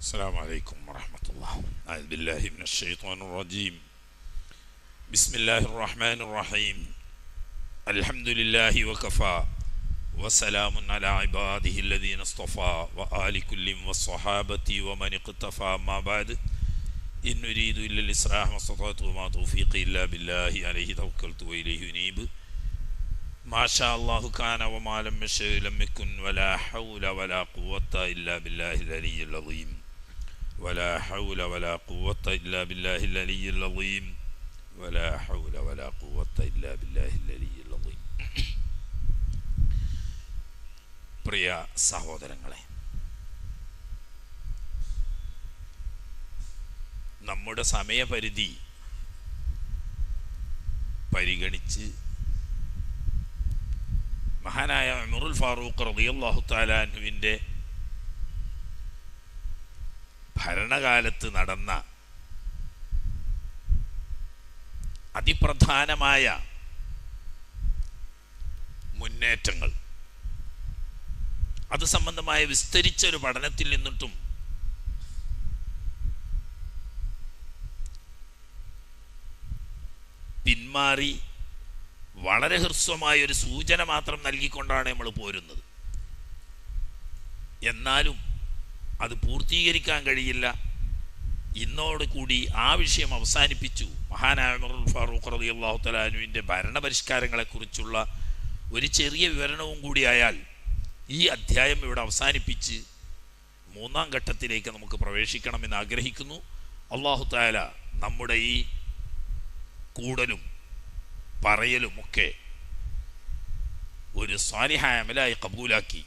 السلام عليكم ورحمة الله. أعوذ بالله من الشيطان الرجيم. بسم الله الرحمن الرحيم. الحمد لله وكفى وسلام على عباده الذين اصطفى وآل كل والصحابة ومن اقتفى. ما بعد إن نريد إلا الإصلاح ما استطعت وما توفيقي إلا بالله عليه توكلت وإليه أنيب. ما شاء الله كان وما لم يشأ لم يكن ولا حول ولا قوة إلا بالله العلي العظيم. ولا حول ولا قوة إلا بالله العلي العظيم. ولا حول ولا قوة إلا بالله العلي العظيم. പ്രിയ സഹോദരങ്ങളെ, നമ്മുടെ സമയപരിധി പരിഗണിച്ച് മഹാനായ ഉമറുൽ ഫാറൂഖ് റളിയല്ലാഹു തആല അൻഹുവിൻ്റെ ഭരണകാലത്ത് നടന്ന അതിപ്രധാനമായ മുന്നേറ്റങ്ങൾ, അത് സംബന്ധമായ വിസ്തരിച്ച ഒരു പഠനത്തിൽ നിന്നിട്ടും പിന്മാറി വളരെ ഹ്രസ്വമായ ഒരു സൂചന മാത്രം നൽകിക്കൊണ്ടാണ് നമ്മൾ പോരുന്നത്. എന്നാലും അത് പൂർത്തീകരിക്കാൻ കഴിയില്ല. ഇന്നോടുകൂടി ആ വിഷയം അവസാനിപ്പിച്ചു. മഹാനായ ഉമറുൽ ഫാറൂഖ് റളിയല്ലാഹു തആല അൻഹുവിൻ്റെ ഭരണപരിഷ്കാരങ്ങളെക്കുറിച്ചുള്ള ഒരു ചെറിയ വിവരണവും കൂടിയായാൽ ഈ അധ്യായം ഇവിടെ അവസാനിപ്പിച്ച് മൂന്നാം ഘട്ടത്തിലേക്ക് നമുക്ക് പ്രവേശിക്കണമെന്ന് ആഗ്രഹിക്കുന്നു. അല്ലാഹു തആല നമ്മുടെ ഈ കൂടലും പറയലുമൊക്കെ ഒരു സ്വാലിഹായ അമലായി കബൂലാക്കി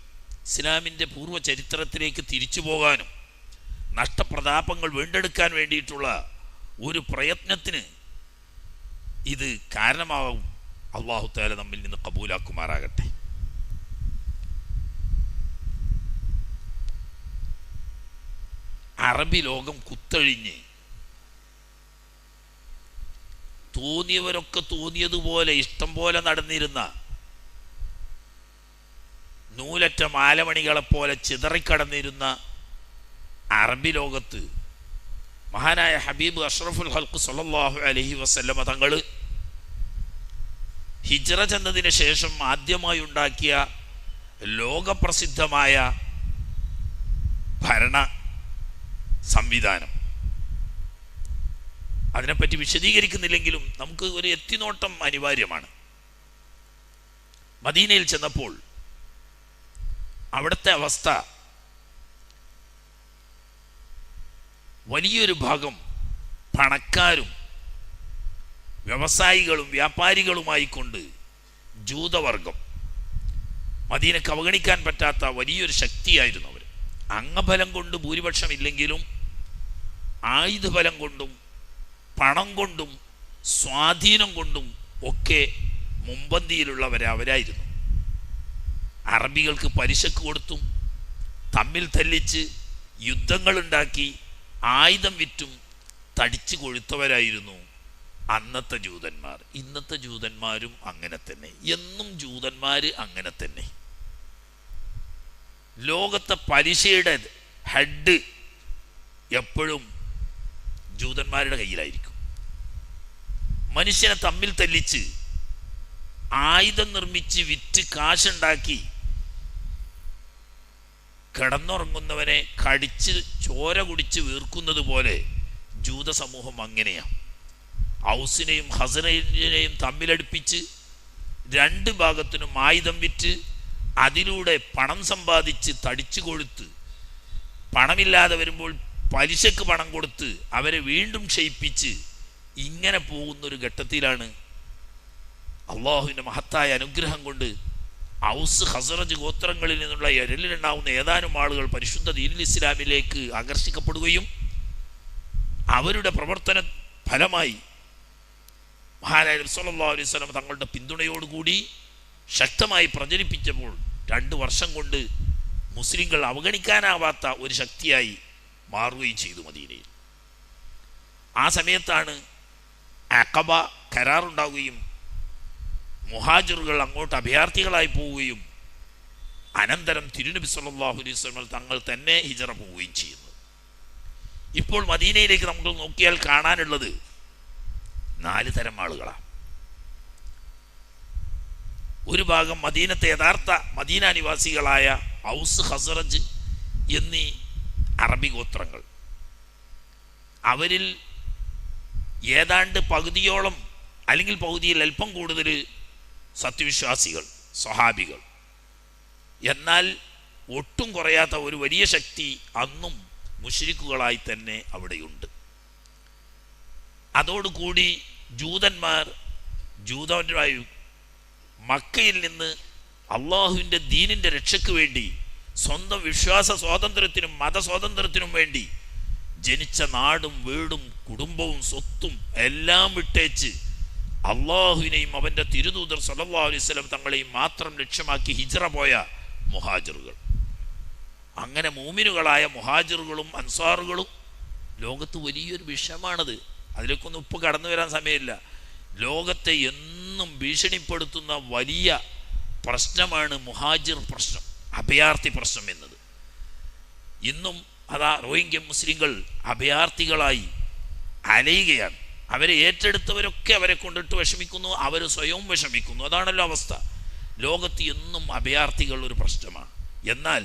ഇസ്ലാമിൻ്റെ പൂർവ്വ ചരിത്രത്തിലേക്ക് തിരിച്ചു പോകാനും നഷ്ടപ്രതാപങ്ങൾ വീണ്ടെടുക്കാൻ വേണ്ടിയിട്ടുള്ള ഒരു പ്രയത്നത്തിന് ഇത് കാരണമാകും. അല്ലാഹു തആല നമ്മിൽ നിന്ന് കബൂലാക്കുമാറാകട്ടെ. അറബി ലോകം കുത്തഴിഞ്ഞ് തോന്നിയവരൊക്കെ തോന്നിയതുപോലെ ഇഷ്ടം പോലെ നടന്നിരുന്ന നൂലറ്റ മാലമണികളെപ്പോലെ ചിതറിക്കടന്നിരുന്ന അറബി ലോകത്ത് മഹാനായ ഹബീബ് അഷ്റഫുൽ ഖൽഖ് സ്വല്ലല്ലാഹു അലൈഹി വസല്ലമ തങ്ങൾ ഹിജ്റ ചെന്നതിന് ശേഷം ആദ്യമായി ഉണ്ടാക്കിയ ലോകപ്രസിദ്ധമായ ഭരണ സംവിധാനം, അതിനെപ്പറ്റി വിശദീകരിക്കുന്നില്ലെങ്കിലും നമുക്ക് ഒരു എത്തിനോട്ടം അനിവാര്യമാണ്. മദീനയിൽ ചെന്നപ്പോൾ അവിടുത്തെ അവസ്ഥ, വലിയൊരു ഭാഗം പണക്കാരും വ്യവസായികളും വ്യാപാരികളുമായിക്കൊണ്ട് ജൂതവർഗം, മദീനക്ക് അവഗണിക്കാൻ പറ്റാത്ത വലിയൊരു ശക്തിയായിരുന്നു അവർ. അംഗബലം കൊണ്ട് ഭൂരിപക്ഷമില്ലെങ്കിലും ആയുധബലം കൊണ്ടും പണം കൊണ്ടും സ്വാധീനം കൊണ്ടും ഒക്കെ മുമ്പന്തിയിലുള്ളവരെ അവരായിരുന്നു. അറബികൾക്ക് പലിശക്ക് കൊടുത്തും തമ്മിൽ തല്ലിച്ച് യുദ്ധങ്ങളുണ്ടാക്കി ആയുധം വിറ്റും തടിച്ചു കൊഴുത്തവരായിരുന്നു അന്നത്തെ ജൂതന്മാർ. ഇന്നത്തെ ജൂതന്മാരും അങ്ങനെ തന്നെ, എന്നും ജൂതന്മാർ അങ്ങനെ തന്നെ. ലോകത്തെ പലിശയുടെ ഹെഡ് എപ്പോഴും ജൂതന്മാരുടെ കയ്യിലായിരിക്കും. മനുഷ്യനെ തമ്മിൽ തല്ലിച്ച് ആയുധം നിർമ്മിച്ച് വിറ്റ് കാശുണ്ടാക്കി കിടന്നുറങ്ങുന്നവനെ കടിച്ച് ചോര കുടിച്ച് വീർക്കുന്നത് പോലെ ജൂത സമൂഹം അങ്ങനെയാണ്. ഔസിനെയും ഹസനയിനെയും തമ്മിലടുപ്പിച്ച് രണ്ട് ഭാഗത്തിനും ആയുധം വിറ്റ് അതിലൂടെ പണം സമ്പാദിച്ച് തടിച്ചു കൊഴുത്ത്, പണമില്ലാതെ വരുമ്പോൾ പലിശക്ക് പണം കൊടുത്ത് അവരെ വീണ്ടും ക്ഷയിപ്പിച്ച് ഇങ്ങനെ പോകുന്നൊരു ഘട്ടത്തിലാണ് അള്ളാഹുവിൻ്റെ മഹത്തായ അനുഗ്രഹം കൊണ്ട് ഔസ് ഹസറജ് ഗോത്രങ്ങളിൽ നിന്നുള്ള എരലിലുണ്ടാവുന്ന ഏതാനും ആളുകൾ പരിശുദ്ധ ദീനുൽ ഇസ്ലാമിലേക്ക് ആകർഷിക്കപ്പെടുകയും അവരുടെ പ്രവർത്തന ഫലമായി മഹാനായ നബി സല്ലല്ലാഹു അലൈഹി വസല്ലം തങ്ങളുടെ പിന്തുണയോടുകൂടി ശക്തമായി പ്രചരിപ്പിച്ചപ്പോൾ 2 വർഷം കൊണ്ട് മുസ്ലിങ്ങൾ അവഗണിക്കാനാവാത്ത ഒരു ശക്തിയായി മാറുകയും ചെയ്തു മദീനയിൽ. ആ സമയത്താണ് അഖബ കരാറുണ്ടാവുകയും മുഹാജിറുകൾ അങ്ങോട്ട് അഭയാർത്ഥികളായി പോവുകയും അനന്തരം തിരുനബി സല്ലല്ലാഹു അലൈഹി വസല്ലം തങ്ങൾ തന്നെ ഹിജ്റ പോവുകയും ചെയ്യുന്നത്. ഇപ്പോൾ മദീനയിലേക്ക് നമുക്ക് നോക്കിയാൽ കാണാനുള്ളത് 4 തരം ആളുകളാണ്. ഒരു ഭാഗം മദീനത്തെ യഥാർത്ഥ മദീന നിവാസികളായ ഔസ്, ഖസ്റജ് എന്നീ അറബി ഗോത്രങ്ങൾ. അവരിൽ ഏതാണ്ട് പകുതിയോളം അല്ലെങ്കിൽ പകുതിയിൽ അല്പം കൂടുതൽ സത്യവിശ്വാസികൾ, സ്വഹാബികൾ. എന്നാൽ ഒട്ടും കുറയാത്ത ഒരു വലിയ ശക്തി അന്നും മുശ്രിക്കുകളായി തന്നെ അവിടെയുണ്ട്. അതോടുകൂടി ജൂതന്മാരായി മക്കയിൽ നിന്ന് അള്ളാഹുവിൻ്റെ ദീനിൻ്റെ രക്ഷയ്ക്ക് വേണ്ടി, സ്വന്തം വിശ്വാസ സ്വാതന്ത്ര്യത്തിനും മതസ്വാതന്ത്ര്യത്തിനും വേണ്ടി ജനിച്ച നാടും വീടും കുടുംബവും സ്വത്തും എല്ലാം വിട്ടേച്ച് അള്ളാഹുവിനെയും അവൻ്റെ തിരുദൂതർ സല്ലല്ലാഹു അലൈഹി വസല്ലം തങ്ങളെയും മാത്രം ലക്ഷ്യമാക്കി ഹിജ്റ പോയ മുഹാജിറുകൾ. അങ്ങനെ മൂമിനുകളായ മുഹാജിറുകളും അൻസാറുകളും ലോകത്ത് വലിയൊരു വിഷയമാണത്. അതിലേക്കൊന്നും ഇപ്പോൾ കടന്നു വരാൻ സമയമില്ല. ലോകത്തെ എന്നും ഭീഷണിപ്പെടുത്തുന്ന വലിയ പ്രശ്നമാണ് മുഹാജിർ പ്രശ്നം, അഭയാർത്ഥി പ്രശ്നം എന്നത്. ഇന്നും അതാ റോഹിംഗ്യ മുസ്ലിങ്ങൾ അഭയാർത്ഥികളായി അലയുകയാണ്. അവരെ ഏറ്റെടുത്തവരൊക്കെ അവരെ കൊണ്ടിട്ട് വിഷമിക്കുന്നു, അവർ സ്വയവും വിഷമിക്കുന്നു. അതാണല്ലോ അവസ്ഥ. ലോകത്ത് എന്നും അഭയാർത്ഥികൾ ഒരു പ്രശ്നമാണ്. എന്നാൽ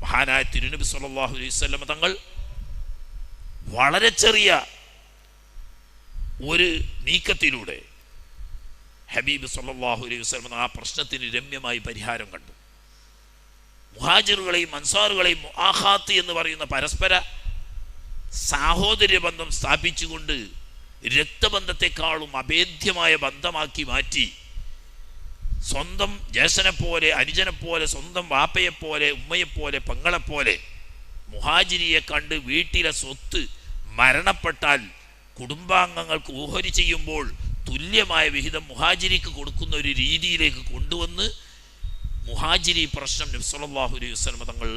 മഹാനായ തിരുനബി സല്ലല്ലാഹു അലൈഹി വസല്ലം തങ്ങൾ വളരെ ചെറിയ ഒരു നീക്കത്തിലൂടെ ഹബീബ് സല്ലല്ലാഹു അലൈഹി വസല്ലം ആ പ്രശ്നത്തിന് രമ്യമായി പരിഹാരം കണ്ടു. മുഹാജിറുകളെയും അൻസാറുകളെയും മുആഖാത്ത് എന്ന് പറയുന്ന പരസ്പര സാഹോദര്യ ബന്ധം സ്ഥാപിച്ചുകൊണ്ട് രക്തബന്ധത്തെക്കാളും അഭേദ്യമായ ബന്ധമാക്കി മാറ്റി, സ്വന്തം ജ്യേഷ്ഠനെപ്പോലെ, അനുജനെപ്പോലെ, സ്വന്തം വാപ്പയെപ്പോലെ, ഉമ്മയെപ്പോലെ, പെങ്ങളെപ്പോലെ മുഹാജിരിയെ കണ്ട് വീട്ടിലെ സ്വത്ത് മരണപ്പെട്ടാൽ കുടുംബാംഗങ്ങൾക്ക് ഓഹരി ചെയ്യുമ്പോൾ തുല്യമായ വിഹിതം മുഹാജിരിക്ക് കൊടുക്കുന്ന ഒരു രീതിയിലേക്ക് കൊണ്ടുവന്ന് മുഹാജിരി പ്രശ്നം നബി സല്ലല്ലാഹു അലൈഹി വസല്ലം തങ്ങൾ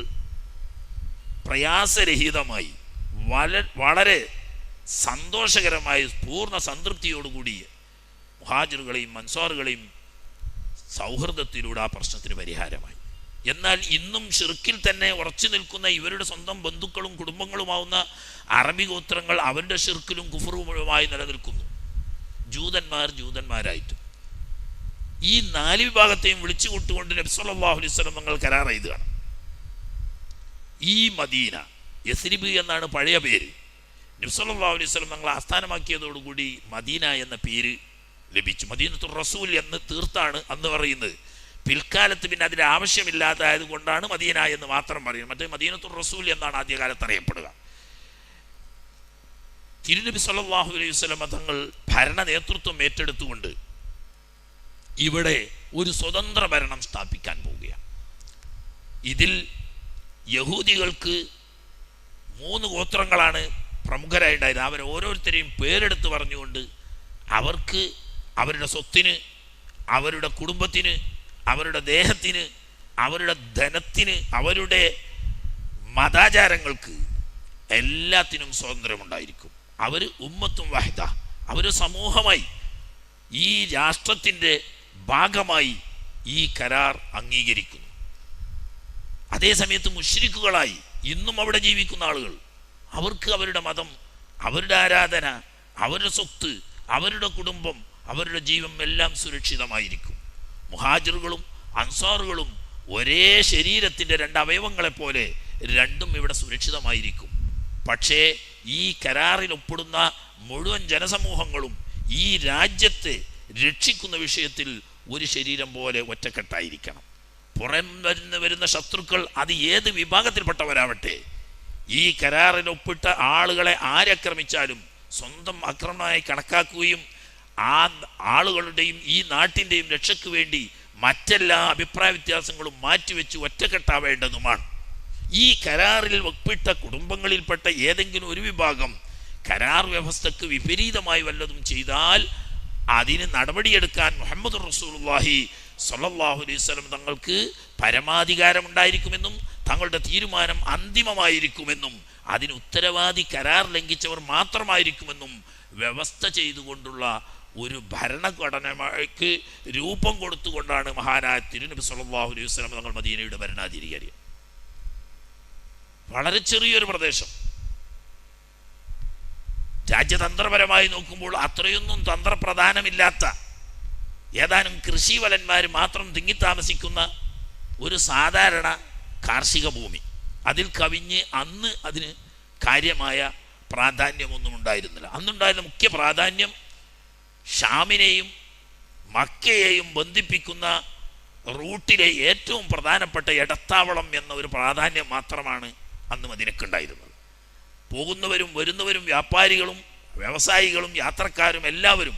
പ്രയാസരഹിതമായി വളരെ സന്തോഷകരമായ പൂർണ്ണ സംതൃപ്തിയോടുകൂടി മുഹാജിറുകളെയും അൻസാറുകളെയും സൗഹൃദത്തിലൂടെ ആ പ്രശ്നത്തിന് പരിഹാരമായി. എന്നാൽ ഇന്നും ഷിർക്കിൽ തന്നെ ഉറച്ചു നിൽക്കുന്ന ഇവരുടെ സ്വന്തം ബന്ധുക്കളും കുടുംബങ്ങളുമാവുന്ന അറബി ഗോത്രങ്ങൾ അവരുടെ ഷിർക്കിലും കുഫറുമായി നിലനിൽക്കുന്നു. ജൂതന്മാരായിട്ട് ഈ 4 വിഭാഗത്തെയും വിളിച്ചു കൊണ്ടുകൊണ്ട് നബി സല്ലല്ലാഹു അലൈഹി വസല്ലം തങ്ങൾ കരാർ എഴുതുകയാണ്. ഈ മദീന, യസ്രിബ് എന്നാണ് പഴയ പേര്, നബി സല്ലല്ലാഹു അലൈഹി വസല്ലം തങ്ങൾ ആസ്ഥാനമാക്കിയതോടുകൂടി മദീന എന്ന പേര് ലഭിച്ചു. മദീനത്തുർ റസൂൽ എന്ന് തീർത്താണ് അന്ന് പറയുന്നത്. പിൽക്കാലത്ത് പിന്നെ അതിൻ്റെ ആവശ്യമില്ലാതായത് കൊണ്ടാണ് മദീന എന്ന് മാത്രം പറയുന്നത്. മറ്റേ മദീനത്തുർ റസൂൽ എന്നാണ് ആദ്യകാലത്ത് അറിയപ്പെടുക. തിരുനബി സല്ലല്ലാഹു അലൈഹി വസല്ലം തങ്ങൾ ഭരണ നേതൃത്വം ഏറ്റെടുത്തുകൊണ്ട് ഇവിടെ ഒരു സ്വതന്ത്ര ഭരണം സ്ഥാപിക്കാൻ പോവുകയാണ്. ഇതിൽ യഹൂദികൾക്ക് 3 ഗോത്രങ്ങളാണ് പ്രമുഖരായിട്ടുണ്ടായത്. അവരെ ഓരോരുത്തരെയും പേരെടുത്ത് പറഞ്ഞുകൊണ്ട് അവർക്ക് അവരുടെ സ്വത്തിന്, അവരുടെ കുടുംബത്തിന്, അവരുടെ ദേഹത്തിന്, അവരുടെ ധനത്തിന്, അവരുടെ മതാചാരങ്ങൾക്ക് എല്ലാത്തിനും സ്വാതന്ത്ര്യമുണ്ടായിരിക്കും. അവർ ഉമ്മത്തും വഹദ, അവർ സമൂഹമായി ഈ രാഷ്ട്രത്തിൻ്റെ ഭാഗമായി ഈ കരാർ അംഗീകരിക്കുന്നു. അതേസമയത്ത് മുശ്രിക്കുകളായി ഇന്നും അവിടെ ജീവിക്കുന്ന ആളുകൾ, അവർക്ക് അവരുടെ മതം, അവരുടെ ആരാധന, അവരുടെ സ്വത്ത്, അവരുടെ കുടുംബം, അവരുടെ ജീവൻ എല്ലാം സുരക്ഷിതമായിരിക്കും. മുഹാജിറുകളും അൻസാറുകളും ഒരേ ശരീരത്തിൻ്റെ 2 അവയവങ്ങളെപ്പോലെ രണ്ടും ഇവിടെ സുരക്ഷിതമായിരിക്കും. പക്ഷേ ഈ കരാറിൽ ഒപ്പിടുന്ന മുഴുവൻ ജനസമൂഹങ്ങളും ഈ രാജ്യത്തെ രക്ഷിക്കുന്ന വിഷയത്തിൽ ഒരു ശരീരം പോലെ ഒറ്റക്കെട്ടായിരിക്കണം. പുറം വരുന്ന ശത്രുക്കൾ അത് ഏത് വിഭാഗത്തിൽപ്പെട്ടവരാവട്ടെ, ഈ കരാറിൽ ഒപ്പിട്ട ആളുകളെ ആരക്രമിച്ചാലും സ്വന്തം ആക്രമണമായി കണക്കാക്കുകയും ആ ആളുകളുടെയും ഈ നാട്ടിൻ്റെയും രക്ഷയ്ക്ക് വേണ്ടി മറ്റെല്ലാ അഭിപ്രായ വ്യത്യാസങ്ങളും മാറ്റിവെച്ച് ഒറ്റക്കെട്ടാവേണ്ടതുമാണ്. ഈ കരാറിൽ ഒപ്പിട്ട കുടുംബങ്ങളിൽപ്പെട്ട ഏതെങ്കിലും ഒരു വിഭാഗം കരാർ വ്യവസ്ഥക്ക് വിപരീതമായി വല്ലതും ചെയ്താൽ അതിന് നടപടിയെടുക്കാൻ മുഹമ്മദ് റസൂലുള്ളാഹി സ്വല്ലല്ലാഹു അലൈഹി വസല്ലം തങ്ങൾക്ക് പരമാധികാരമുണ്ടായിരിക്കുമെന്നും തങ്ങളുടെ തീരുമാനം അന്തിമമായിരിക്കുമെന്നും അതിന് ഉത്തരവാദി കരാർ ലംഘിച്ചവർ മാത്രമായിരിക്കുമെന്നും വ്യവസ്ഥ ചെയ്തുകൊണ്ടുള്ള ഒരു ഭരണഘടനയ്ക്ക് രൂപം കൊടുത്തുകൊണ്ടാണ് മഹാനായ തിരുനബി സല്ലല്ലാഹു അലൈഹി വസല്ലം തങ്ങൾ മദീനയുടെ ഭരണാധികാരി. വളരെ ചെറിയൊരു പ്രദേശം, രാജ്യതന്ത്രപരമായി നോക്കുമ്പോൾ അത്രയൊന്നും തന്ത്രപ്രധാനമില്ലാത്ത ഏതാനും കൃഷിവലന്മാർ മാത്രം തിങ്ങിത്താമസിക്കുന്ന ഒരു സാധാരണ കാർഷിക ഭൂമി. അതിൽ കവിഞ്ഞ് അന്ന് അതിന് കാര്യമായ പ്രാധാന്യമൊന്നും ഉണ്ടായിരുന്നില്ല. അന്നുണ്ടായിരുന്ന മുഖ്യ പ്രാധാന്യം ഷാമിനെയും മക്കയെയും ബന്ധിപ്പിക്കുന്ന റൂട്ടിലെ ഏറ്റവും പ്രധാനപ്പെട്ട ഇടത്താവളം എന്ന ഒരു പ്രാധാന്യം മാത്രമാണ് അന്ന് മദീനക്കുണ്ടായിരുന്നത്. പോകുന്നവരും വരുന്നവരും വ്യാപാരികളും വ്യവസായികളും യാത്രക്കാരും എല്ലാവരും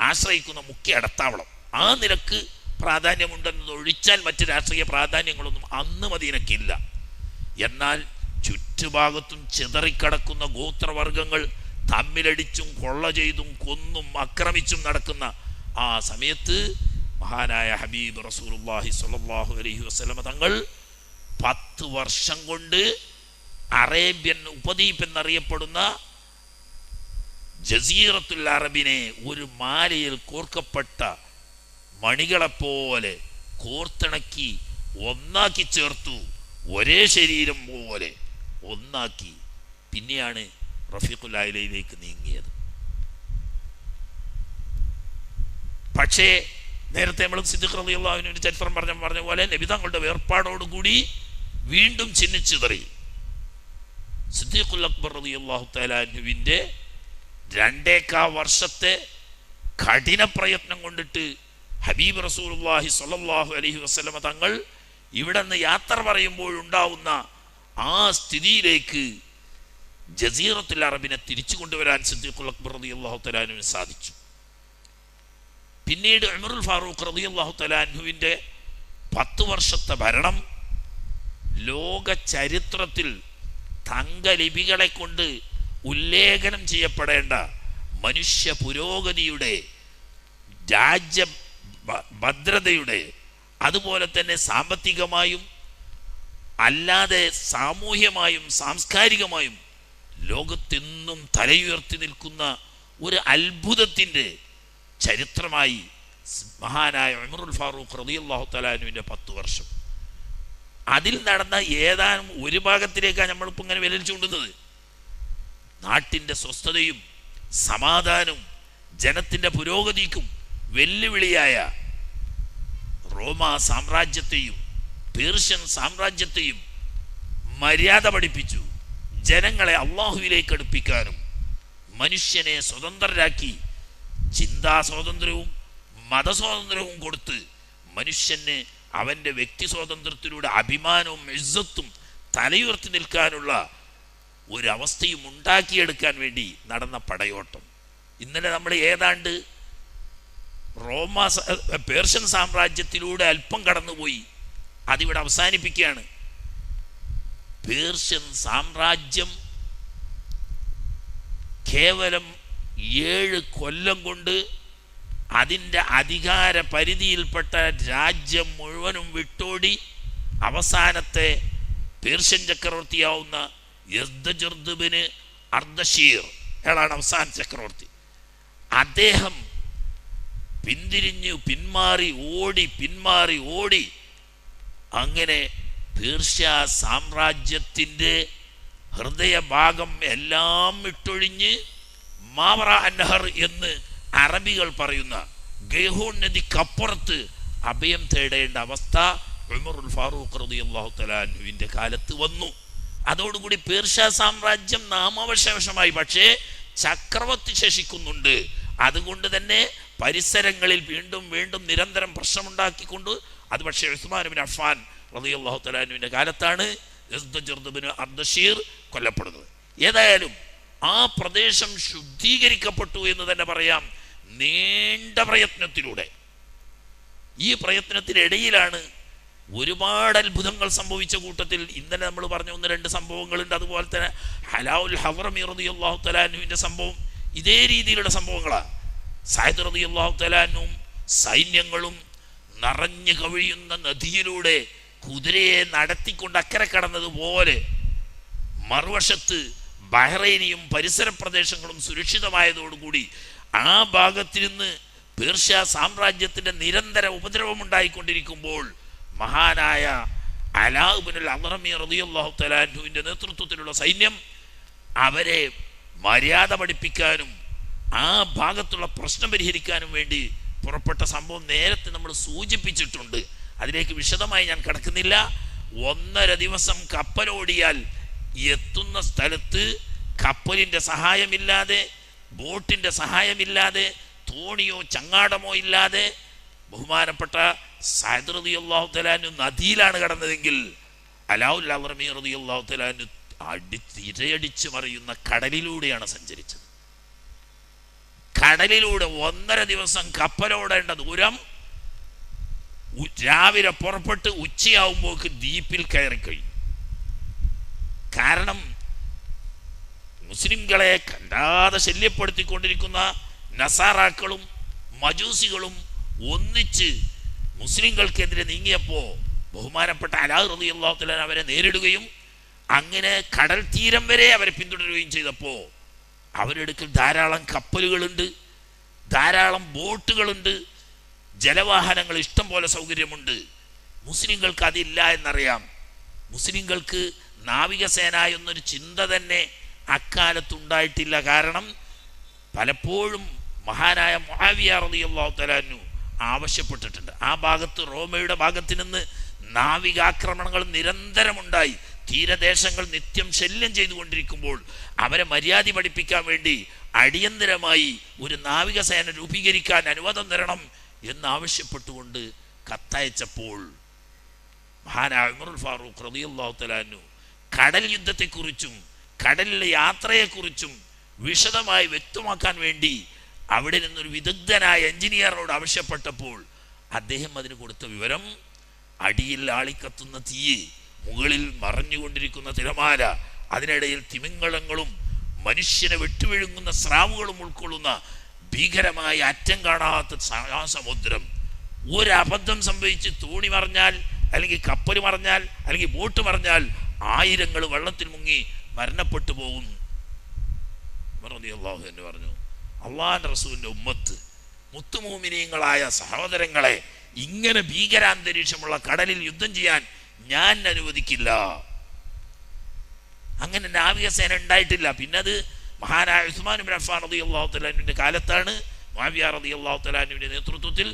ആശ്രയിക്കുന്ന മുഖ്യ ഇടത്താവളം. ആ നിലക്ക് പ്രാധാന്യമുണ്ടെന്നത് ഒഴിച്ചാൽ മറ്റ് രാഷ്ട്രീയ പ്രാധാന്യങ്ങളൊന്നും അന്ന് മദീനക്കില്ല. എന്നാൽ ചുറ്റുഭാഗത്തും ചിതറിക്കിടക്കുന്ന ഗോത്രവർഗങ്ങൾ തമ്മിലടിച്ചും കൊള്ള ചെയ്തും കൊന്നും ആക്രമിച്ചും നടക്കുന്ന ആ സമയത്ത് മഹാനായ ഹബീബ് റസൂലുള്ളാഹി സ്വല്ലല്ലാഹു അലൈഹി വസല്ലമ തങ്ങൾ 10 വർഷം കൊണ്ട് അറേബ്യൻ ഉപദ്വീപ് എന്നറിയപ്പെടുന്ന ജസീറത്തുൽ അറബിനെ ഒരു മാലയിൽ കോർക്കപ്പെട്ട മണികളെപ്പോലെ കോർത്തിണക്കി ഒന്നാക്കി ചേർത്തു. ഒരേ ശരീരം പോലെ ഒന്നാക്കി പിന്നെയാണ് റഫീഖുൽ അലയിലേക്ക് നീങ്ങിയത്. പക്ഷേ നേരത്തെ നമ്മൾ സിദ്ദീഖ് റളിയല്ലാഹു അൻഹുവിന്റെ ചരിത്രം പറഞ്ഞ പോലെ നബി തങ്ങളുടെ വേർപാടോടുകൂടി വീണ്ടും ചിന്നിച്ചിതറി. സിദ്ദീഖുൽ അക്ബർ റളിയല്ലാഹു തആല അൻഹുവിന്റെ 2.25 വർഷത്തെ കഠിന പ്രയത്നം കൊണ്ടിട്ട് ഹബീബ് റസൂലുള്ളാഹി സ്വല്ലല്ലാഹു അലൈഹി വസല്ലമ തങ്ങൾ ഇവിടെ നിന്ന് യാത്ര പറയുമ്പോഴുണ്ടാവുന്ന ആ സ്ഥിതിയിലേക്ക് ജസീറത്തുൽ അറബിനെ തിരിച്ചു കൊണ്ടുവരാൻ സിദ്ദീഖുൽ അക്ബർ റളിയല്ലാഹു തആല അൻഹുവിന് സാധിച്ചു. പിന്നീട് ഉമറുൽ ഫാറൂഖ് റളിയല്ലാഹു തആല അൻഹുവിന്റെ 10 വർഷത്തെ ഭരണം ലോക ചരിത്രത്തിൽ തങ്കലിപികളെ കൊണ്ട് ഉല്ലേഖനം ചെയ്യപ്പെടേണ്ട മനുഷ്യ പുരോഗതിയുടെ, രാജ്യ ഭദ്രതയുടെ, അതുപോലെ തന്നെ സാമ്പത്തികമായും അല്ലാതെ സാമൂഹ്യമായും സാംസ്കാരികമായും ലോകത്തെന്നും തലയുയർത്തി നിൽക്കുന്ന ഒരു അത്ഭുതത്തിൻ്റെ ചരിത്രമായി മഹാനായ ഉമറുൽ ഫാറൂഖ് റളിയല്ലാഹു തആല അൻഹുവിന്റെ 10 വർഷം. അതിൽ നടന്ന ഏതാനും ഒരു ഭാഗത്തിലേക്കാണ് നമ്മളിപ്പോൾ ഇങ്ങനെ വിരലിച്ചുകൊണ്ടുന്നത്. നാട്ടിൻ്റെ സ്വസ്ഥതയും സമാധാനവും ജനത്തിൻ്റെ പുരോഗതിക്കും വെല്ലുവിളിയായ റോമാ സാമ്രാജ്യത്തെയും പേർഷ്യൻ സാമ്രാജ്യത്തെയും മര്യാദ പഠിപ്പിച്ചു. ജനങ്ങളെ അള്ളാഹുവിലേക്ക് അടുപ്പിക്കാനും മനുഷ്യനെ സ്വതന്ത്രരാക്കി ചിന്താ സ്വാതന്ത്ര്യവും മതസ്വാതന്ത്ര്യവും കൊടുത്ത് മനുഷ്യന് അവൻ്റെ വ്യക്തി സ്വാതന്ത്ര്യത്തിലൂടെ അഭിമാനവും ഇസ്സത്തും തലയുയർത്തി നിൽക്കാനുള്ള ഒരവസ്ഥയും ഉണ്ടാക്കിയെടുക്കാൻ വേണ്ടി നടന്ന പടയോട്ടം. ഇന്നലെ നമ്മൾ ഏതാണ്ട് പേർഷ്യൻ സാമ്രാജ്യത്തിലൂടെ അല്പം കടന്നുപോയി, അതിവിടെ അവസാനിപ്പിക്കുകയാണ്. പേർഷ്യൻ സാമ്രാജ്യം കേവലം 7 കൊല്ലം കൊണ്ട് അതിൻ്റെ അധികാര പരിധിയിൽപ്പെട്ട രാജ്യം മുഴുവനും വിട്ടോടി അവസാനത്തെ പേർഷ്യൻ ചക്രവർത്തിയാവുന്ന യസ്ദജർദുബിന് അർദഷീർ അയാളാണ് അവസാന ചക്രവർത്തി. അദ്ദേഹം പിന്മാറി ഓടി അങ്ങനെ പേർഷ്യ സാമ്രാജ്യത്തിൻ്റെ ഹൃദയഭാഗം എല്ലാം വിട്ടൊഴിഞ്ഞ് മാവറ അന്നഹർ എന്ന് അറബികൾ പറയുന്ന ഗൈഹോൺ നദിക്കപ്പുറത്ത് അഭയം തേടേണ്ട അവസ്ഥ ഉമറുൽ ഫാറൂഖ് റളിയല്ലാഹു തആല അൻഹുവിന്റെ കാലത്ത് വന്നു. അതോടുകൂടി പേർഷ്യ സാമ്രാജ്യം നാമാവശേഷമായി. പക്ഷേ ചക്രവർത്തി ശേഷിക്കുന്നുണ്ട്. അതുകൊണ്ട് തന്നെ പരിസരങ്ങളിൽ വീണ്ടും നിരന്തരം പ്രശ്നമുണ്ടാക്കിക്കൊണ്ട് അത് പക്ഷേ ഉസ്മാൻ ഇബ്നു അഫ്ഫാൻ റളിയല്ലാഹു തആല അൻഹുവിന്റെ കാലത്താണ് യസ്ദജർദുബിന് അർദഷീർ കൊല്ലപ്പെടുന്നത്. ഏതായാലും ആ പ്രദേശം ശുദ്ധീകരിക്കപ്പെട്ടു എന്ന് തന്നെ പറയാം നീണ്ട പ്രയത്നത്തിലൂടെ. ഈ പ്രയത്നത്തിനിടയിലാണ് ഒരുപാട് അത്ഭുതങ്ങൾ സംഭവിച്ച കൂട്ടത്തിൽ ഇന്നലെ നമ്മൾ പറഞ്ഞ 1-2 സംഭവങ്ങളുണ്ട്. അതുപോലെ തന്നെ ഹലാഉൽ ഹവറമി റളിയല്ലാഹു തആല അൻഹുവിന്റെ സംഭവം ഇതേ രീതിയിലുള്ള സംഭവങ്ങളാണ്. സഅദ് റളിയല്ലാഹു തആല അൻഹും സൈന്യങ്ങളും നിറഞ്ഞു കവിയുന്ന നദിയിലൂടെ കുതിരയെ നടത്തിക്കൊണ്ട് അക്കരെ കടന്നതുപോലെ മറുവശത്ത് ബഹ്റൈനിയും പരിസര പ്രദേശങ്ങളും സുരക്ഷിതമായതോടുകൂടി ആ ഭാഗത്തിരുന്ന് പേർഷ്യ സാമ്രാജ്യത്തിൻ്റെ നിരന്തര ഉപദ്രവം ഉണ്ടായിക്കൊണ്ടിരിക്കുമ്പോൾ മഹാനായ അലാ ഇബ്നുൽ അദ്റമി റളിയല്ലാഹു തആല അൻഹുവിന്റെ നേതൃത്വത്തിലുള്ള സൈന്യം അവരെ മര്യാദ പഠിപ്പിക്കാനും ആ ഭാഗത്തുള്ള പ്രശ്നം പരിഹരിക്കാനും വേണ്ടി പുറപ്പെട്ട സംഭവം നേരത്തെ നമ്മൾ സൂചിപ്പിച്ചിട്ടുണ്ട്. അതിലേക്ക് വിശദമായി ഞാൻ കടക്കുന്നില്ല. 1.5 ദിവസം കപ്പലോടിയാൽ എത്തുന്ന സ്ഥലത്ത് കപ്പലിൻ്റെ സഹായമില്ലാതെ, ബോട്ടിൻ്റെ സഹായമില്ലാതെ, തോണിയോ ചങ്ങാടമോ ഇല്ലാതെ ബഹുമാനപ്പെട്ട സഅദ് റളിയല്ലാഹു തആല അൻഹു നദിയിലാണ് കടന്നതെങ്കിൽ അലാഉൽ അളറമി റളിയല്ലാഹു തആല അൻഹു തിരയടിച്ച് മറിയുന്ന കടലിലൂടെയാണ് സഞ്ചരിച്ചത്. കടലിലൂടെ 1.5 ദിവസം കപ്പലോടേണ്ട ദൂരം രാവിലെ പുറപ്പെട്ട് ഉച്ചയാവുമ്പോൾക്ക് ദ്വീപിൽ കയറിക്കഴിയും. കാരണം മുസ്ലിംകളെ കണ്ടാതെ ശല്യപ്പെടുത്തിക്കൊണ്ടിരിക്കുന്ന നസാറാക്കളും മജൂസികളും ഒന്നിച്ച് മുസ്ലിങ്ങൾക്കെതിരെ നീങ്ങിയപ്പോൾ ബഹുമാനപ്പെട്ട അലാ റളിയല്ലാഹു തആല അവരെ നേരിടുകയും അങ്ങനെ കടൽ തീരം വരെ അവരെ പിന്തുടരുകയും ചെയ്തപ്പോൾ അവരുടെ അടുക്കൽ ധാരാളം കപ്പലുകളുണ്ട്, ധാരാളം ബോട്ടുകളുണ്ട്, ജലവാഹനങ്ങൾ ഇഷ്ടം പോലെ സൗകര്യമുണ്ട്. മുസ്ലിങ്ങൾക്ക് അതില്ല എന്നറിയാം. മുസ്ലിങ്ങൾക്ക് നാവികസേന എന്നൊരു ചിന്ത തന്നെ അക്കാലത്തുണ്ടായിട്ടില്ല. കാരണം പലപ്പോഴും മഹാനായ മുആവിയ റളിയല്ലാഹു തആല അൻഹു ആവശ്യപ്പെട്ടിട്ടുണ്ട്. ആ ഭാഗത്ത് റോമയുടെ ഭാഗത്ത് നിന്ന് നാവികാക്രമണങ്ങൾ നിരന്തരമുണ്ടായി. തീരദേശങ്ങൾ നിത്യം ശല്യം ചെയ്തുകൊണ്ടിരിക്കുമ്പോൾ അവരെ മര്യാദ പഠിപ്പിക്കാൻ വേണ്ടി അടിയന്തരമായി ഒരു നാവികസേന രൂപീകരിക്കാൻ അനുവാദം തരണം എന്നാവശ്യപ്പെട്ടുകൊണ്ട് കത്തയച്ചപ്പോൾ മഹാനായ ഉമറുൽ ഫാറൂഖ് റളിയല്ലാഹു തആല അൻഹു കടൽ യുദ്ധത്തെക്കുറിച്ചും കടലിലെ യാത്രയെക്കുറിച്ചും വിശദമായി വ്യക്തമാക്കാൻ വേണ്ടി അവിടെ നിന്നൊരു വിദഗ്ധനായ എഞ്ചിനീയറോട് ആവശ്യപ്പെട്ടപ്പോൾ അദ്ദേഹം അതിന് കൊടുത്ത വിവരം, അടിയിൽ ആളിക്കത്തുന്ന തീ, മുകളിൽ മറഞ്ഞുകൊണ്ടിരിക്കുന്ന തിരമാല, അതിനിടയിൽ തിമിംഗലങ്ങളും മനുഷ്യനെ വെട്ടുവിഴുങ്ങുന്ന സ്രാവുകളും ഉൾക്കൊള്ളുന്ന ഭീകരമായ അറ്റം കാണാത്ത സമുദ്രം. ഒരബദ്ധം സംഭവിച്ച് തോണി മറിഞ്ഞാൽ, അല്ലെങ്കിൽ കപ്പൽ മറിഞ്ഞാൽ, അല്ലെങ്കിൽ ബോട്ട് മറിഞ്ഞാൽ 1000 വെള്ളത്തിൽ മുങ്ങി മരണപ്പെട്ടു പോകും. റളിയല്ലാഹു അൻഹു പറഞ്ഞു, അള്ളാഹുവിന്റെ റസൂലിന്റെ ഉമ്മത്ത്, മുത്തുമൂമിനീങ്ങളായ സഹോദരങ്ങളെ, ഇങ്ങനെ ഭീകരാന്തരീക്ഷമുള്ള കടലിൽ യുദ്ധം ചെയ്യാൻ ഞാൻ അനുവദിക്കില്ല. അങ്ങനെ നാവികസേന ഉണ്ടായിട്ടില്ല. പിന്നെ അത് മഹാനായ ഉസ്മാൻ ഇബ്നു അഫ്ഫാൻ റളിയല്ലാഹു തആല അൻഹുവിന്റെ കാലത്താണ് മുആവിയ റളിയല്ലാഹു തആല അൻഹുവിന്റെ നേതൃത്വത്തിൽ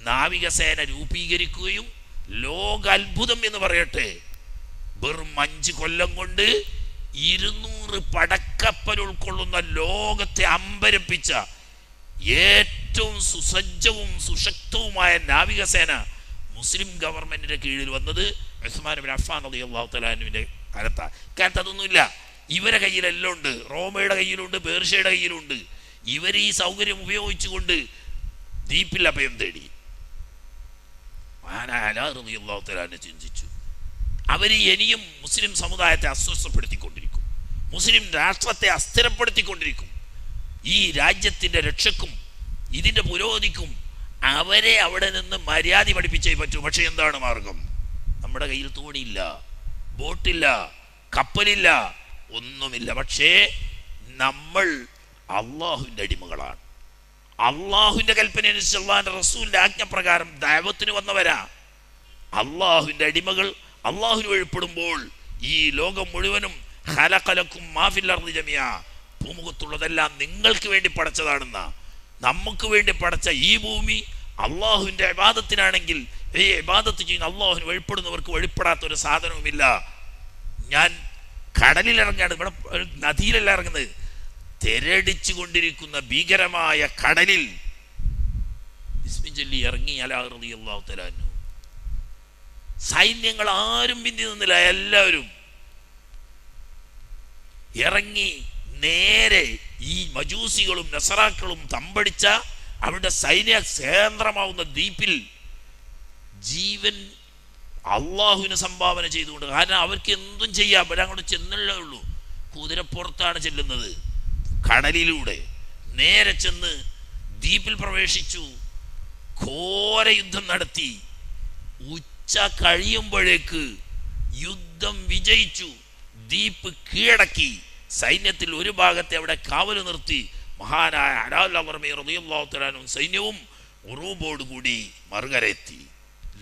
നാവികസേന രൂപീകരിക്കുകയും ലോക അത്ഭുതം എന്ന് പറയട്ടെ, വെറും 5 കൊല്ലം കൊണ്ട് 200 പടക്കപ്പൽ ഉൾക്കൊള്ളുന്ന ലോകത്തെ അമ്പരപ്പിച്ച ഏറ്റവും സുസജ്ജവും സുശക്തവുമായ നാവികസേന മുസ്ലിം ഗവൺമെന്റിന്റെ കീഴിൽ വന്നത് ഉസ്മാൻ ഇബ്നു അഫ്ഫാൻ റളിയല്ലാഹു തആല അൻഹുവിന്റെ കാലത്താണ്. കാരണം അതൊന്നുമില്ല, ഇവരെ കയ്യിലെല്ലാം ഉണ്ട്. റോമയുടെ കയ്യിലുണ്ട്, പേർഷ്യയുടെ കയ്യിലുണ്ട്. ഇവർ ഈ സൗകര്യം ഉപയോഗിച്ചുകൊണ്ട് ദ്വീപിൽ അഭയം തേടി. അലാ റളിയല്ലാഹു തആല അൻഹു ചിന്തിച്ചു, അവർ ഇനിയും മുസ്ലിം സമുദായത്തെ അസ്വസ്ഥപ്പെടുത്തിക്കൊണ്ടിരിക്കും, മുസ്ലിം രാഷ്ട്രത്തെ അസ്ഥിരപ്പെടുത്തിക്കൊണ്ടിരിക്കും. ഈ രാജ്യത്തിൻ്റെ രക്ഷക്കും ഇതിൻ്റെ പുരോഗതിക്കും അവരെ അവിടെ നിന്ന് മര്യാദ പഠിപ്പിച്ചേ പറ്റൂ. പക്ഷെ എന്താണ് മാർഗം? നമ്മുടെ കയ്യിൽ തോണിയില്ല, ബോട്ടില്ല, കപ്പലില്ല, ഒന്നുമില്ല. പക്ഷേ നമ്മൾ അള്ളാഹുവിൻ്റെ അടിമകളാണ്. അള്ളാഹുവിൻ്റെ കൽപ്പന അനുസരിച്ച് അള്ളാഹിൻ്റെ റസൂലിൻ്റെ ആജ്ഞപ്രകാരം ദഅവത്തിന് വന്നവരാ. അള്ളാഹുവിൻ്റെ അടിമകൾ അള്ളാഹുവിന് വഴിപ്പെടുമ്പോൾ ഈ ലോകം മുഴുവനും ഖലഖലക്കും മാ ഫിൽ അർദി ജമിഅ, ഭൂമുഖത്തുള്ളതെല്ലാം നിങ്ങൾക്ക് വേണ്ടി പടച്ചതാണെന്ന, നമുക്ക് വേണ്ടി പടച്ച ഈ ഭൂമി അള്ളാഹുവിൻ്റെ ഇബാദത്തിനാണെങ്കിൽ ഈ ഇബാദത്ത് ചെയ്യുന്ന അള്ളാഹുവിന് വഴിപ്പെടുന്നവർക്ക് വഴിപ്പെടാത്തൊരു സാധനവുമില്ല. ഞാൻ കടലിലിറങ്ങാണ്, ഇവിടെ നദിയിലല്ല ഇറങ്ങുന്നത്, തിരടിച്ചു കൊണ്ടിരിക്കുന്ന ഭീകരമായ കടലിൽ ബിസ്മി ചൊല്ലി ഇറങ്ങി അലാ റളിയല്ലാഹു തആല അൻഹു. സൈന്യങ്ങൾ ആരും പിന്തി നിന്നില്ല, എല്ലാവരും ഇറങ്ങി നേരെ ഈ മജൂസികളും നസറാക്കളും തമ്പടിച്ച അവരുടെ സൈന്യ കേന്ദ്രമാവുന്ന ദ്വീപിൽ ജീവൻ അള്ളാഹുവിന് സംഭാവന ചെയ്തുകൊണ്ട്, കാരണം അവർക്ക് എന്തും ചെയ്യാം, അവരെ അങ്ങോട്ട് ചെന്നല്ലേ ഉള്ളൂ. കുതിരപ്പുറത്താണ് ചെല്ലുന്നത്, കടലിലൂടെ നേരെ ചെന്ന് ദ്വീപിൽ പ്രവേശിച്ചു. ഘോര യുദ്ധം നടത്തി. ഉച്ച കഴിയുമ്പോഴേക്ക് യുദ്ധം വിജയിച്ചു, ദ്വീപ് കീഴടക്കി. സൈന്യത്തിൽ ഒരു ഭാഗത്തെ അവിടെ കാവൽ നിർത്തി മഹാനായ അലാഉൽ അളറമി റളിയല്ലാഹു തആല അൻഹു സൈന്യവും ഉറൂബോടുകൂടി മറുകരയെത്തി.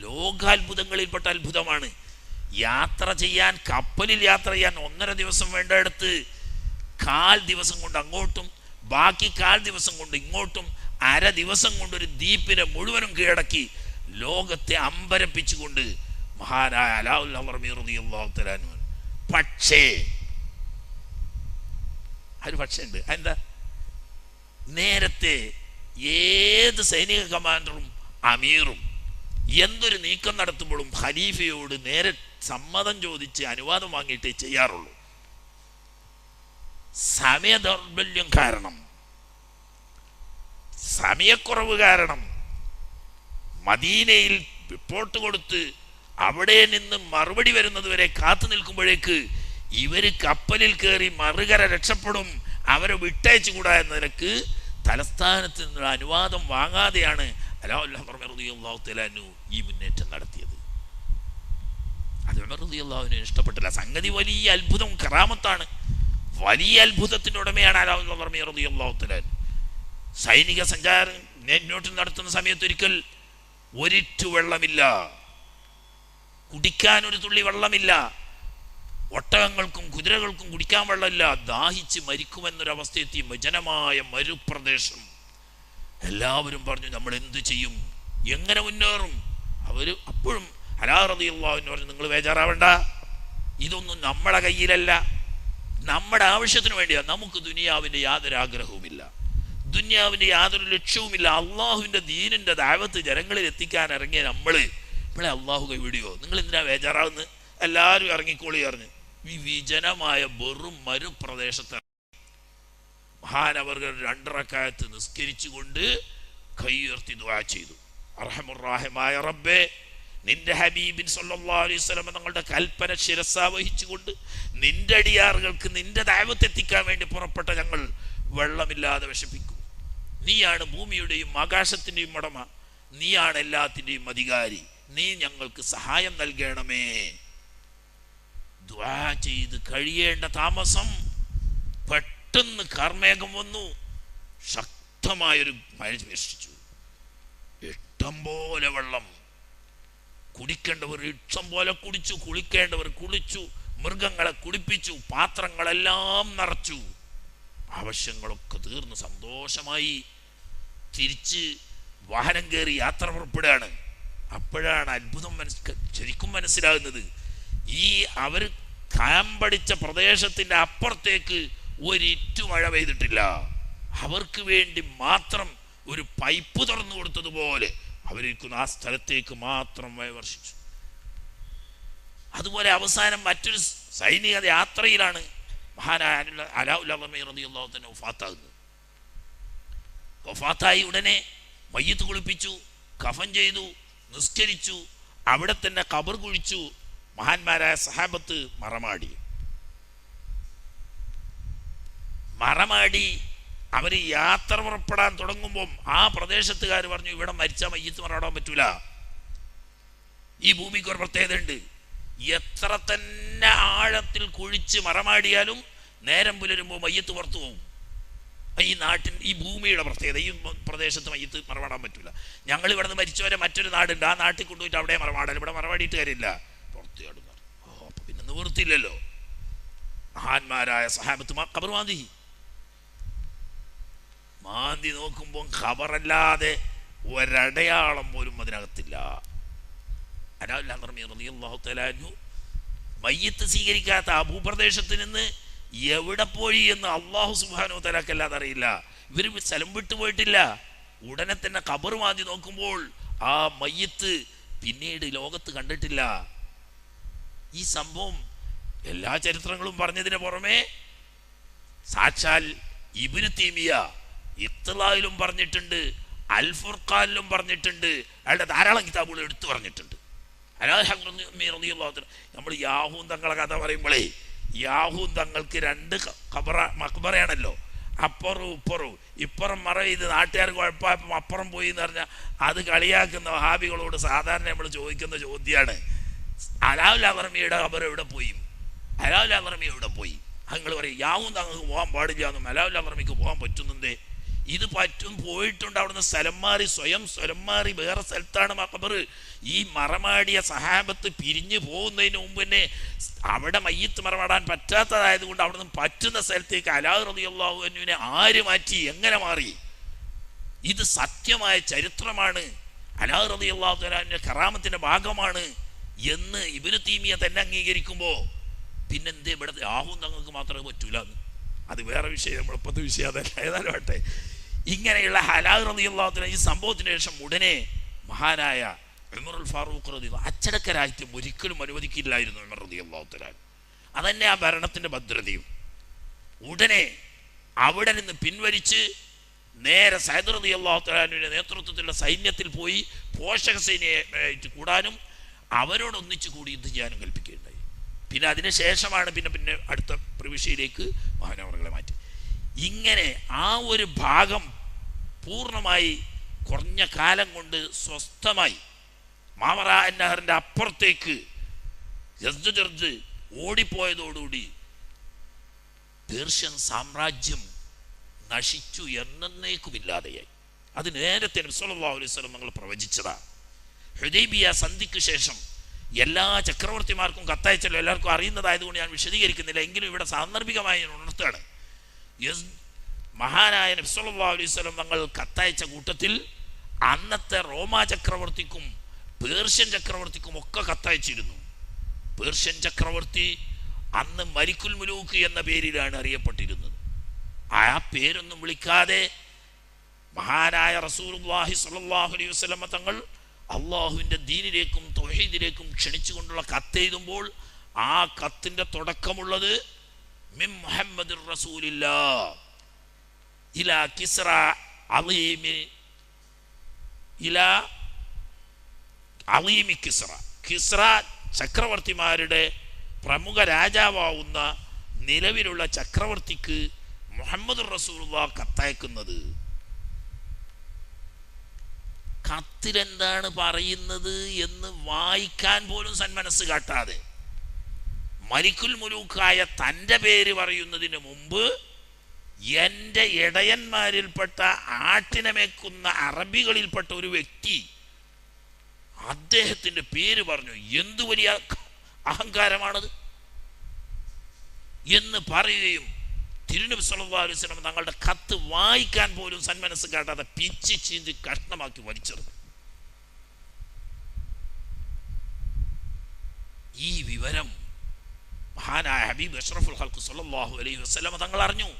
ലോകാത്ഭുതങ്ങളിൽപ്പെട്ട അത്ഭുതമാണ്. യാത്ര ചെയ്യാൻ, കപ്പലിൽ യാത്ര ചെയ്യാൻ 1.5 ദിവസം വേണ്ടടുത്ത് കാൽ ദിവസം കൊണ്ട് അങ്ങോട്ടും ബാക്കി കാൽ ദിവസം കൊണ്ട് ഇങ്ങോട്ടും അര ദിവസം കൊണ്ടൊരു ദ്വീപിനെ മുഴുവനും കീഴടക്കി ലോകത്തെ അമ്പരപ്പിച്ചുകൊണ്ട് മഹാനായ അലാഉൽ ഹളറമി റളിയല്ലാഹു തആല അൻഹു. പക്ഷേ ഒരു പക്ഷേ ഉണ്ട്. എന്താ? നേരത്തെ ഏത് സൈനിക കമാൻഡറും അമീറും എന്തൊരു നീക്കം നടത്തുമ്പോഴും ഖലീഫയോട് നേരെ സമ്മതം ചോദിച്ച് അനുവാദം വാങ്ങിയിട്ടേ ചെയ്യാറുള്ളൂ. സമയ ദൗർബല്യം കാരണം, സമയക്കുറവ് കാരണം മദീനയിൽ റിപ്പോർട്ട് കൊടുത്ത് അവിടെ നിന്ന് മറുപടി വരുന്നത് വരെ കാത്തു നിൽക്കുമ്പോഴേക്ക് ഇവര് കപ്പലിൽ കയറി മറുകര രക്ഷപ്പെടും, അവരെ വിട്ടയച്ചുകൂടാ എന്ന നിലക്ക് തലസ്ഥാനത്ത് നിന്നുള്ള അനുവാദം വാങ്ങാതെയാണ് അലാഉൽ ഹളറമി റളിയല്ലാഹു തആല അൻഹു ഈ മുന്നേറ്റം നടത്തിയത്. അത് ഉമർ റളിയല്ലാഹുവിന് ഇഷ്ടപ്പെട്ടില്ല. സംഗതി വലിയ അത്ഭുതം, കറാമത്താണ്. വലിയ അത്ഭുതത്തിന്റെ ഉടമയാണ് അലാഉൽ ഹളറമി റളിയല്ലാഹു തആല. സൈനിക സഞ്ചാരം മുന്നോട്ട് നടത്തുന്ന സമയത്ത് ഒരിക്കൽ ഒരിറ്റു വെള്ളമില്ല, കുടിക്കാൻ ഒരു തുള്ളി വെള്ളമില്ല, ഒട്ടകങ്ങൾക്കും കുതിരകൾക്കും കുടിക്കാൻ വെള്ളമില്ല, ദാഹിച്ച് മരിക്കുമെന്നൊരവസ്ഥയെത്തി. വിജനമായ മരുപ്രദേശം. എല്ലാവരും പറഞ്ഞു നമ്മൾ എന്ത് ചെയ്യും, എങ്ങനെ മുന്നേറും? അവര് അപ്പോഴും അലാ റളിയല്ലാഹു അൻഹു പറഞ്ഞു, നിങ്ങൾ ബേജാറാവണ്ട, ഇതൊന്നും നമ്മളെ കയ്യിലല്ല, നമ്മുടെ ആവശ്യത്തിന് വേണ്ടിയാണ്. നമുക്ക് ദുനിയാവിൻ്റെ യാതൊരു ആഗ്രഹവുമില്ല, ദുനിയാവിൻ്റെ യാതൊരു ലക്ഷ്യവുമില്ല. അള്ളാഹുവിൻ്റെ ദീനിൻ്റെ ദഅവത്ത് ജനങ്ങളിൽ എത്തിക്കാൻ ഇറങ്ങിയ നമ്മളെ അള്ളാഹു കൈവിടിയോ? നിങ്ങൾ എന്തിനാ ബേജാറാവുന്നത്? എല്ലാവരും ഇറങ്ങിക്കോളി പറഞ്ഞു. ഈ വിജനമായ വെറും മരുപ്രദേശത്ത് മഹാനവർകൾ 2 റക്അത്ത് നിസ്കരിച്ചുകൊണ്ട് കൈയുയർത്തി ദുആ ചെയ്തു. അർഹമുർ-റഹീമായ റബ്ബേ, നിന്റെ ഹബീബിൻ സല്ലല്ലാഹു അലൈഹി വസല്ലം തങ്ങളുടെ കൽപ്പന ശിരസാ വഹിച്ചുകൊണ്ട് നിന്റെ അടിയാറുകൾക്ക് നിന്റെ ദഅവത്ത് എത്തിക്കാൻ വേണ്ടി പുറപ്പെട്ട ഞങ്ങൾ വെള്ളമില്ലാതെ വിഷമിക്കും. നീയാണ് ഭൂമിയുടെയും ആകാശത്തിൻ്റെയും ഉടമ, നീയാണ് എല്ലാത്തിൻ്റെയും അധികാരി, നീ ഞങ്ങൾക്ക് സഹായം നൽകണമേ. ദുആ ചെയ്ത് കഴിയേണ്ട താമസം പെട്ടെന്ന് കാർമേഘം വന്നു, ശക്തമായൊരു മഴ വീക്ഷിച്ചു. ഇഷ്ടം പോലെ വെള്ളം, കുടിക്കേണ്ടവർ ഇഷ്ടം പോലെ കുടിച്ചു, കുളിക്കേണ്ടവർ കുളിച്ചു, മൃഗങ്ങളെ കുളിപ്പിച്ചു, പാത്രങ്ങളെല്ലാം നിറച്ചു, ആവശ്യങ്ങളൊക്കെ തീർന്ന് സന്തോഷമായി തിരിച്ച് വാഹനം കയറി യാത്ര പുറപ്പെടുകയാണ്. അപ്പോഴാണ് അത്ഭുതം ശരിക്കും മനസ്സിലാകുന്നത്. ഈ അവർ കാമ്പടിച്ച പ്രദേശത്തിൻ്റെ അപ്പുറത്തേക്ക് ഒരിറ്റു മഴ പെയ്തിട്ടില്ല. അവർക്ക് വേണ്ടി മാത്രം ഒരു പൈപ്പ് തുറന്നു കൊടുത്തതുപോലെ അവരിരിക്കുന്ന ആ സ്ഥലത്തേക്ക് മാത്രം മഴ വർഷിച്ചു. അതുപോലെ അവസാനം മറ്റൊരു സൈനിക യാത്രയിലാണ് മഹാനായ അലാഉൽ ഹളറമി റളിയല്ലാഹു തആല വഫാത്താകുന്നത്. വഫാത്തായി ഉടനെ മയ്യിത്ത് കുളിപ്പിച്ചു, കഫൻ ചെയ്തു, നിസ്കരിച്ചു, അവിടെ തന്നെ ഖബർ കുഴിച്ചു. മഹാന്മാരായ സഹാബത്ത് മറമാടി അവർ യാത്ര പുറപ്പെടാൻ തുടങ്ങുമ്പം ആ പ്രദേശത്തുകാർ പറഞ്ഞു, ഇവിടെ മരിച്ച മയ്യിത്ത് മറമാടാൻ പറ്റൂല, ഈ ഭൂമിക്ക് ഒരു പ്രത്യേകത ഉണ്ട്, എത്ര തന്നെ ആഴത്തിൽ കുഴിച്ച് മറമാടിയാലും നേരം പുലരുമ്പോൾ മയ്യിത്ത് പുറത്തു പോകും. ഈ നാട്ടിൻ ഈ ഭൂമിയുടെ പ്രത്യേകത, ഈ പ്രദേശത്ത് മയ്യിത്ത് മറമാടാൻ പറ്റൂല. ഞങ്ങൾ ഇവിടെ നിന്ന് മരിച്ചവരെ മറ്റൊരു നാടുണ്ട്, ആ നാട്ടിൽ കൊണ്ടുപോയിട്ട് അവിടെ മറമാടാൻ, ഇവിടെ മറമാടിയിട്ട് കാര്യമില്ല, പുറത്ത് ചാടുന്ന. അപ്പൊ പിന്നെ നിവൃത്തിയില്ലല്ലോ. മഹാന്മാരായ സഹാബത്ത് ഖബർ മാന്തി നോക്കുമ്പോൾ ഖബറല്ലാതെ ഒരടയാളം പോലും അതിനകത്തില്ല. അലാഉൽ ഹളറമി റളിയല്ലാഹു തആല അൻഹു മയ്യിത്ത് സ്വീകരിക്കാത്ത ആ ഭൂപ്രദേശത്ത് നിന്ന് എവിടെ പോയി എന്ന് അല്ലാഹു സുബ്ഹാനഹു വ തആലക്കല്ലാതെ അറിയില്ല. ഇവർ സ്ഥലം വിട്ടു പോയിട്ടില്ല. ഉടനെ തന്നെ ഖബർ മാന്തി നോക്കുമ്പോൾ ആ മയ്യിത്ത് പിന്നീട് ലോകത്ത് കണ്ടിട്ടില്ല. ഈ സംഭവം എല്ലാ ചരിത്രങ്ങളും പറഞ്ഞതിന് പുറമെ സാക്ഷാൽ ഇബ്നു തൈമിയ ഇഖ്തിലായിലും പറഞ്ഞിട്ടുണ്ട്, അൽ ഫുർഖാനിലും പറഞ്ഞിട്ടുണ്ട്, അയാളുടെ ധാരാളം കിതാബുകൾ എടുത്തു പറഞ്ഞിട്ടുണ്ട്. നമ്മൾ യാഹൂൻ തങ്ങളെ കഥ പറയുമ്പോഴേ, യാഹൂൻ തങ്ങൾക്ക് 2 മക്ബറയാണല്ലോ, അപ്പുറവും ഇപ്പുറവും. ഇപ്പുറം മറ ചെയ്ത് നാട്ടുകാർ കുഴപ്പമായപ്പം അപ്പുറം പോയി എന്ന് പറഞ്ഞാൽ അത് കളിയാക്കുന്ന വഹാബികളോട് സാധാരണ നമ്മൾ ചോദിക്കുന്ന ചോദ്യമാണ്, അലാഉൽ ഹളറമിയുടെ ഖബർ എവിടെ പോയി, അലാഉൽ ഹളറമി എവിടെ പോയി? നിങ്ങൾ പറയും യാഹൂൻ തങ്ങൾക്ക് പോകാൻ പാടില്ല എന്നും അലാഉൽ ഹളറമിക്ക് പോകാൻ പറ്റുന്നുണ്ടേ. ഇത് പറ്റും പോയിട്ടുണ്ട്. അവിടുന്ന് സ്ഥലം മാറി, സ്വയം സ്ഥലം മാറി വേറെ സ്ഥലത്താണ് മഖബർ. ഈ മറമാടിയ സഹാബത്ത് പിരിഞ്ഞു പോകുന്നതിന് മുമ്പ് തന്നെ അവിടെ മയ്യത്ത് മറമാടാൻ പറ്റാത്തതായതുകൊണ്ട് അവിടുന്ന് പറ്റുന്ന സ്ഥലത്തേക്ക് അലാ റളിയല്ലാഹു അൻഹുവിനെ ആര് മാറ്റി, എങ്ങനെ മാറി? ഇത് സത്യമായ ചരിത്രമാണ്. അലാ റളിയല്ലാഹു തആല കറാമത്തിന്റെ ഭാഗമാണ് എന്ന് ഇബ്നു തൈമിയ തന്നെ അംഗീകരിക്കുമ്പോൾ പിന്നെന്തേ ഇവിടെ ആഹും തങ്ങൾക്ക് മാത്രമേ പറ്റൂല? അത് വേറെ വിഷയം, നമ്മളിപ്പത്തെ വിഷയം അതല്ല. ഏതായാലും ആട്ടെ, ഇങ്ങനെയുള്ള അലാ റളിയല്ലാഹു തആല ഈ സംഭവത്തിന് ശേഷം ഉടനെ മഹാനായ ഉമറുൽ ഫാറൂഖ് റളിയല്ലാഹു അച്ചടക്കരാഹിത്യം ഒരിക്കലും അനുവദിക്കില്ലായിരുന്നു ഉമർ റളിയല്ലാഹു തആല. അതന്നെ ആ ഭരണത്തിന്റെ ഭദ്രതയും. ഉടനെ അവിടെ നിന്ന് പിൻവലിച്ച് നേരെ സഅദ് റളിയല്ലാഹു തആലയുടെ നേതൃത്വത്തിലുള്ള സൈന്യത്തിൽ പോയി പോഷക സൈന്യമായിട്ട് കൂടാനും അവരോടൊന്നിച്ചു കൂടി യുദ്ധം ചെയ്യാനും കൽപ്പിക്കുകയുണ്ടായി. പിന്നെ അതിനുശേഷമാണ് പിന്നെ അടുത്ത പ്രവിശ്യയിലേക്ക് മഹാനവറുകളെ മാറ്റി. ഇങ്ങനെ ആ ഒരു ഭാഗം പൂർണ്ണമായി കുറഞ്ഞ കാലം കൊണ്ട് സ്വസ്ഥമായി മാവറ നഹറിന്റെ അപ്പുറത്തേക്ക് യസ്ദുജർദ് ഓടിപ്പോയതോടുകൂടി പേർഷ്യൻ സാമ്രാജ്യം നശിച്ചു, എന്നേക്കുമില്ലാതെയായി. അത് നേരത്തെ നബി സല്ലല്ലാഹു അലൈഹി വസല്ലം നിങ്ങൾ പ്രവചിച്ചതാണ്. ഹുദൈബിയ സന്ധിക്ക് ശേഷം എല്ലാ ചക്രവർത്തിമാർക്കും കത്തയച്ചല്ലോ, എല്ലാവർക്കും അറിയുന്നതായതുകൊണ്ട് ഞാൻ വിശദീകരിക്കുന്നില്ല. എങ്കിലും ഇവിടെ സാന്ദർഭികമായി ഞാൻ ഉണർത്തുകയാണ്. മഹാനായ നബി സല്ലല്ലാഹു അലൈഹി വസല്ലം തങ്ങൾ കത്തയച്ച കൂട്ടത്തിൽ അന്നത്തെ റോമാ ചക്രവർത്തിക്കും പേർഷ്യൻ ചക്രവർത്തിക്കും ഒക്കെ കത്തയച്ചിരുന്നു. പേർഷ്യൻ ചക്രവർത്തി അന്ന് മലിക്കുൽ മുലൂക്ക് എന്ന പേരിലാണ് അറിയപ്പെട്ടിരുന്നത്. ആ പേരൊന്നും വിളിക്കാതെ മഹാനായ റസൂലുള്ളാഹി സ്വല്ലല്ലാഹു അലൈഹി വസല്ലം തങ്ങൾ അള്ളാഹുവിൻ്റെ ദീനിലേക്കും തൗഹീദിലേക്കും ക്ഷണിച്ചുകൊണ്ടുള്ള കത്തെഴുതുമ്പോൾ ആ കത്തിൻ്റെ തുടക്കമുള്ളത് മിൻ മുഹമ്മദിർ റസൂലില്ലാഹ് ഇലാ കിസ്റ അളീമി ഇലാ അളീമി കിസ്റ. കിസ്റ ചക്രവർത്തിമാരുടെ പ്രമുഖ രാജാവാവുന്ന നിലവിലുള്ള ചക്രവർത്തിക്ക് മുഹമ്മദ് റസൂലുള്ളാഹ് കത്തയക്കുന്നത്. കത്തിലെന്താണ് പറയുന്നത് എന്ന് വായിക്കാൻ പോലും സന്മനസ് കാട്ടാതെ മലിക്കുൽ മുലൂക്കായ തൻ്റെ പേര് പറയുന്നതിന് മുമ്പ് എൻ്റെ ഇടയന്മാരിൽപ്പെട്ട ആട്ടിനെ മേക്കുന്ന അറബികളിൽപ്പെട്ട ഒരു വ്യക്തി അദ്ദേഹത്തിൻ്റെ പേര് പറഞ്ഞു. എന്തു വലിയ അഹങ്കാരമാണത് എന്ന് പറയുകയും തിരുനബി സല്ലല്ലാഹു അലൈഹി വസല്ലം തങ്ങളുടെ കത്ത് വായിക്കാൻ പോലും സന്മനസ് കാട്ടാതെ പിച്ചി ചീന്തി കഷ്ണമാക്കി വലിച്ചെറിഞ്ഞു. ഈ വിവരം മഹാനായ ഹബീബ് അഷ്റഫുൽ ഖൽഖ് സല്ലല്ലാഹു അലൈഹി വസല്ലം തങ്ങൾ അറിഞ്ഞു.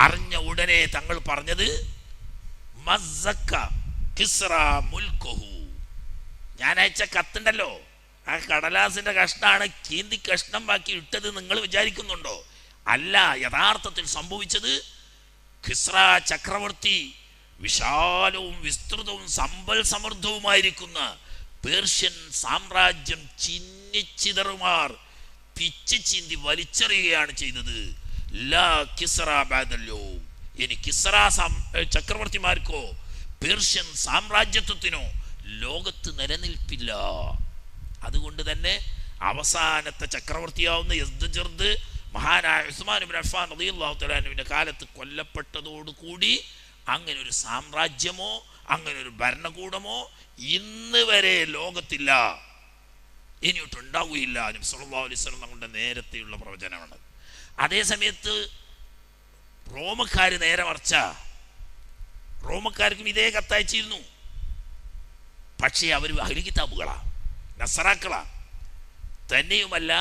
അറിഞ്ഞ ഉടനെ തങ്ങൾ പറഞ്ഞത് മസ്സക്ക കിസ്റ മുൽക്കുഹു. ഞാൻ അയച്ച കത്തുണ്ടല്ലോ, ആ കടലാസിന്റെ കഷ്ണാണ് കീന്തി കഷ്ണം ബാക്കി ഇട്ടത് നിങ്ങൾ വിചാരിക്കുന്നുണ്ടോ? അല്ല, യഥാർത്ഥത്തിൽ സംഭവിച്ചത് കിസ്റ ചക്രവർത്തി വിശാലവും വിസ്തൃതവും സമ്പൽ സമൃദ്ധവുമായിരിക്കുന്ന പേർഷ്യൻ സാമ്രാജ്യം ചിന്നിച്ചിതറുമാർ പിച്ച് ചീന്തി വലിച്ചെറിയുകയാണ് ചെയ്തത്. ലാ കിസ്റ ബഅദല്ലോ, ഇനി കിസ്റ ചക്രവർത്തിമാർക്കോ പേർഷ്യൻ സാമ്രാജ്യത്വത്തിനോ ലോകത്ത് നിലനിൽപ്പില്ല. അതുകൊണ്ട് തന്നെ അവസാനത്തെ ചക്രവർത്തിയാവുന്ന യസ്ദജർദ് മഹാനായ ഉസ്മാൻ ഇബ്നു അഫ്ഫാൻ റളിയല്ലാഹു തആല അൻഹുവിന്റെ കാലത്ത് കൊല്ലപ്പെട്ടതോടുകൂടി അങ്ങനെ ഒരു സാമ്രാജ്യമോ അങ്ങനെ ഒരു ഭരണകൂടമോ ഇന്ന് വരെ ലോകത്തില്ല, ഇനിയൊട്ടുണ്ടാവുകയില്ല. നബി സല്ലല്ലാഹു അലൈഹി വസല്ലം നമ്മുടെ നേരത്തെയുള്ള പ്രവചനമാണ്. അതേ സമയത്ത് റോമക്കാർ നേരെ മറിച്ച, റോമക്കാർക്കും ഇതേ കത്തയച്ചിരുന്നു. പക്ഷേ അവർ അഹ്ലു കിതാബുകളാ, നസറാക്കളാ. തന്നെയുമല്ല,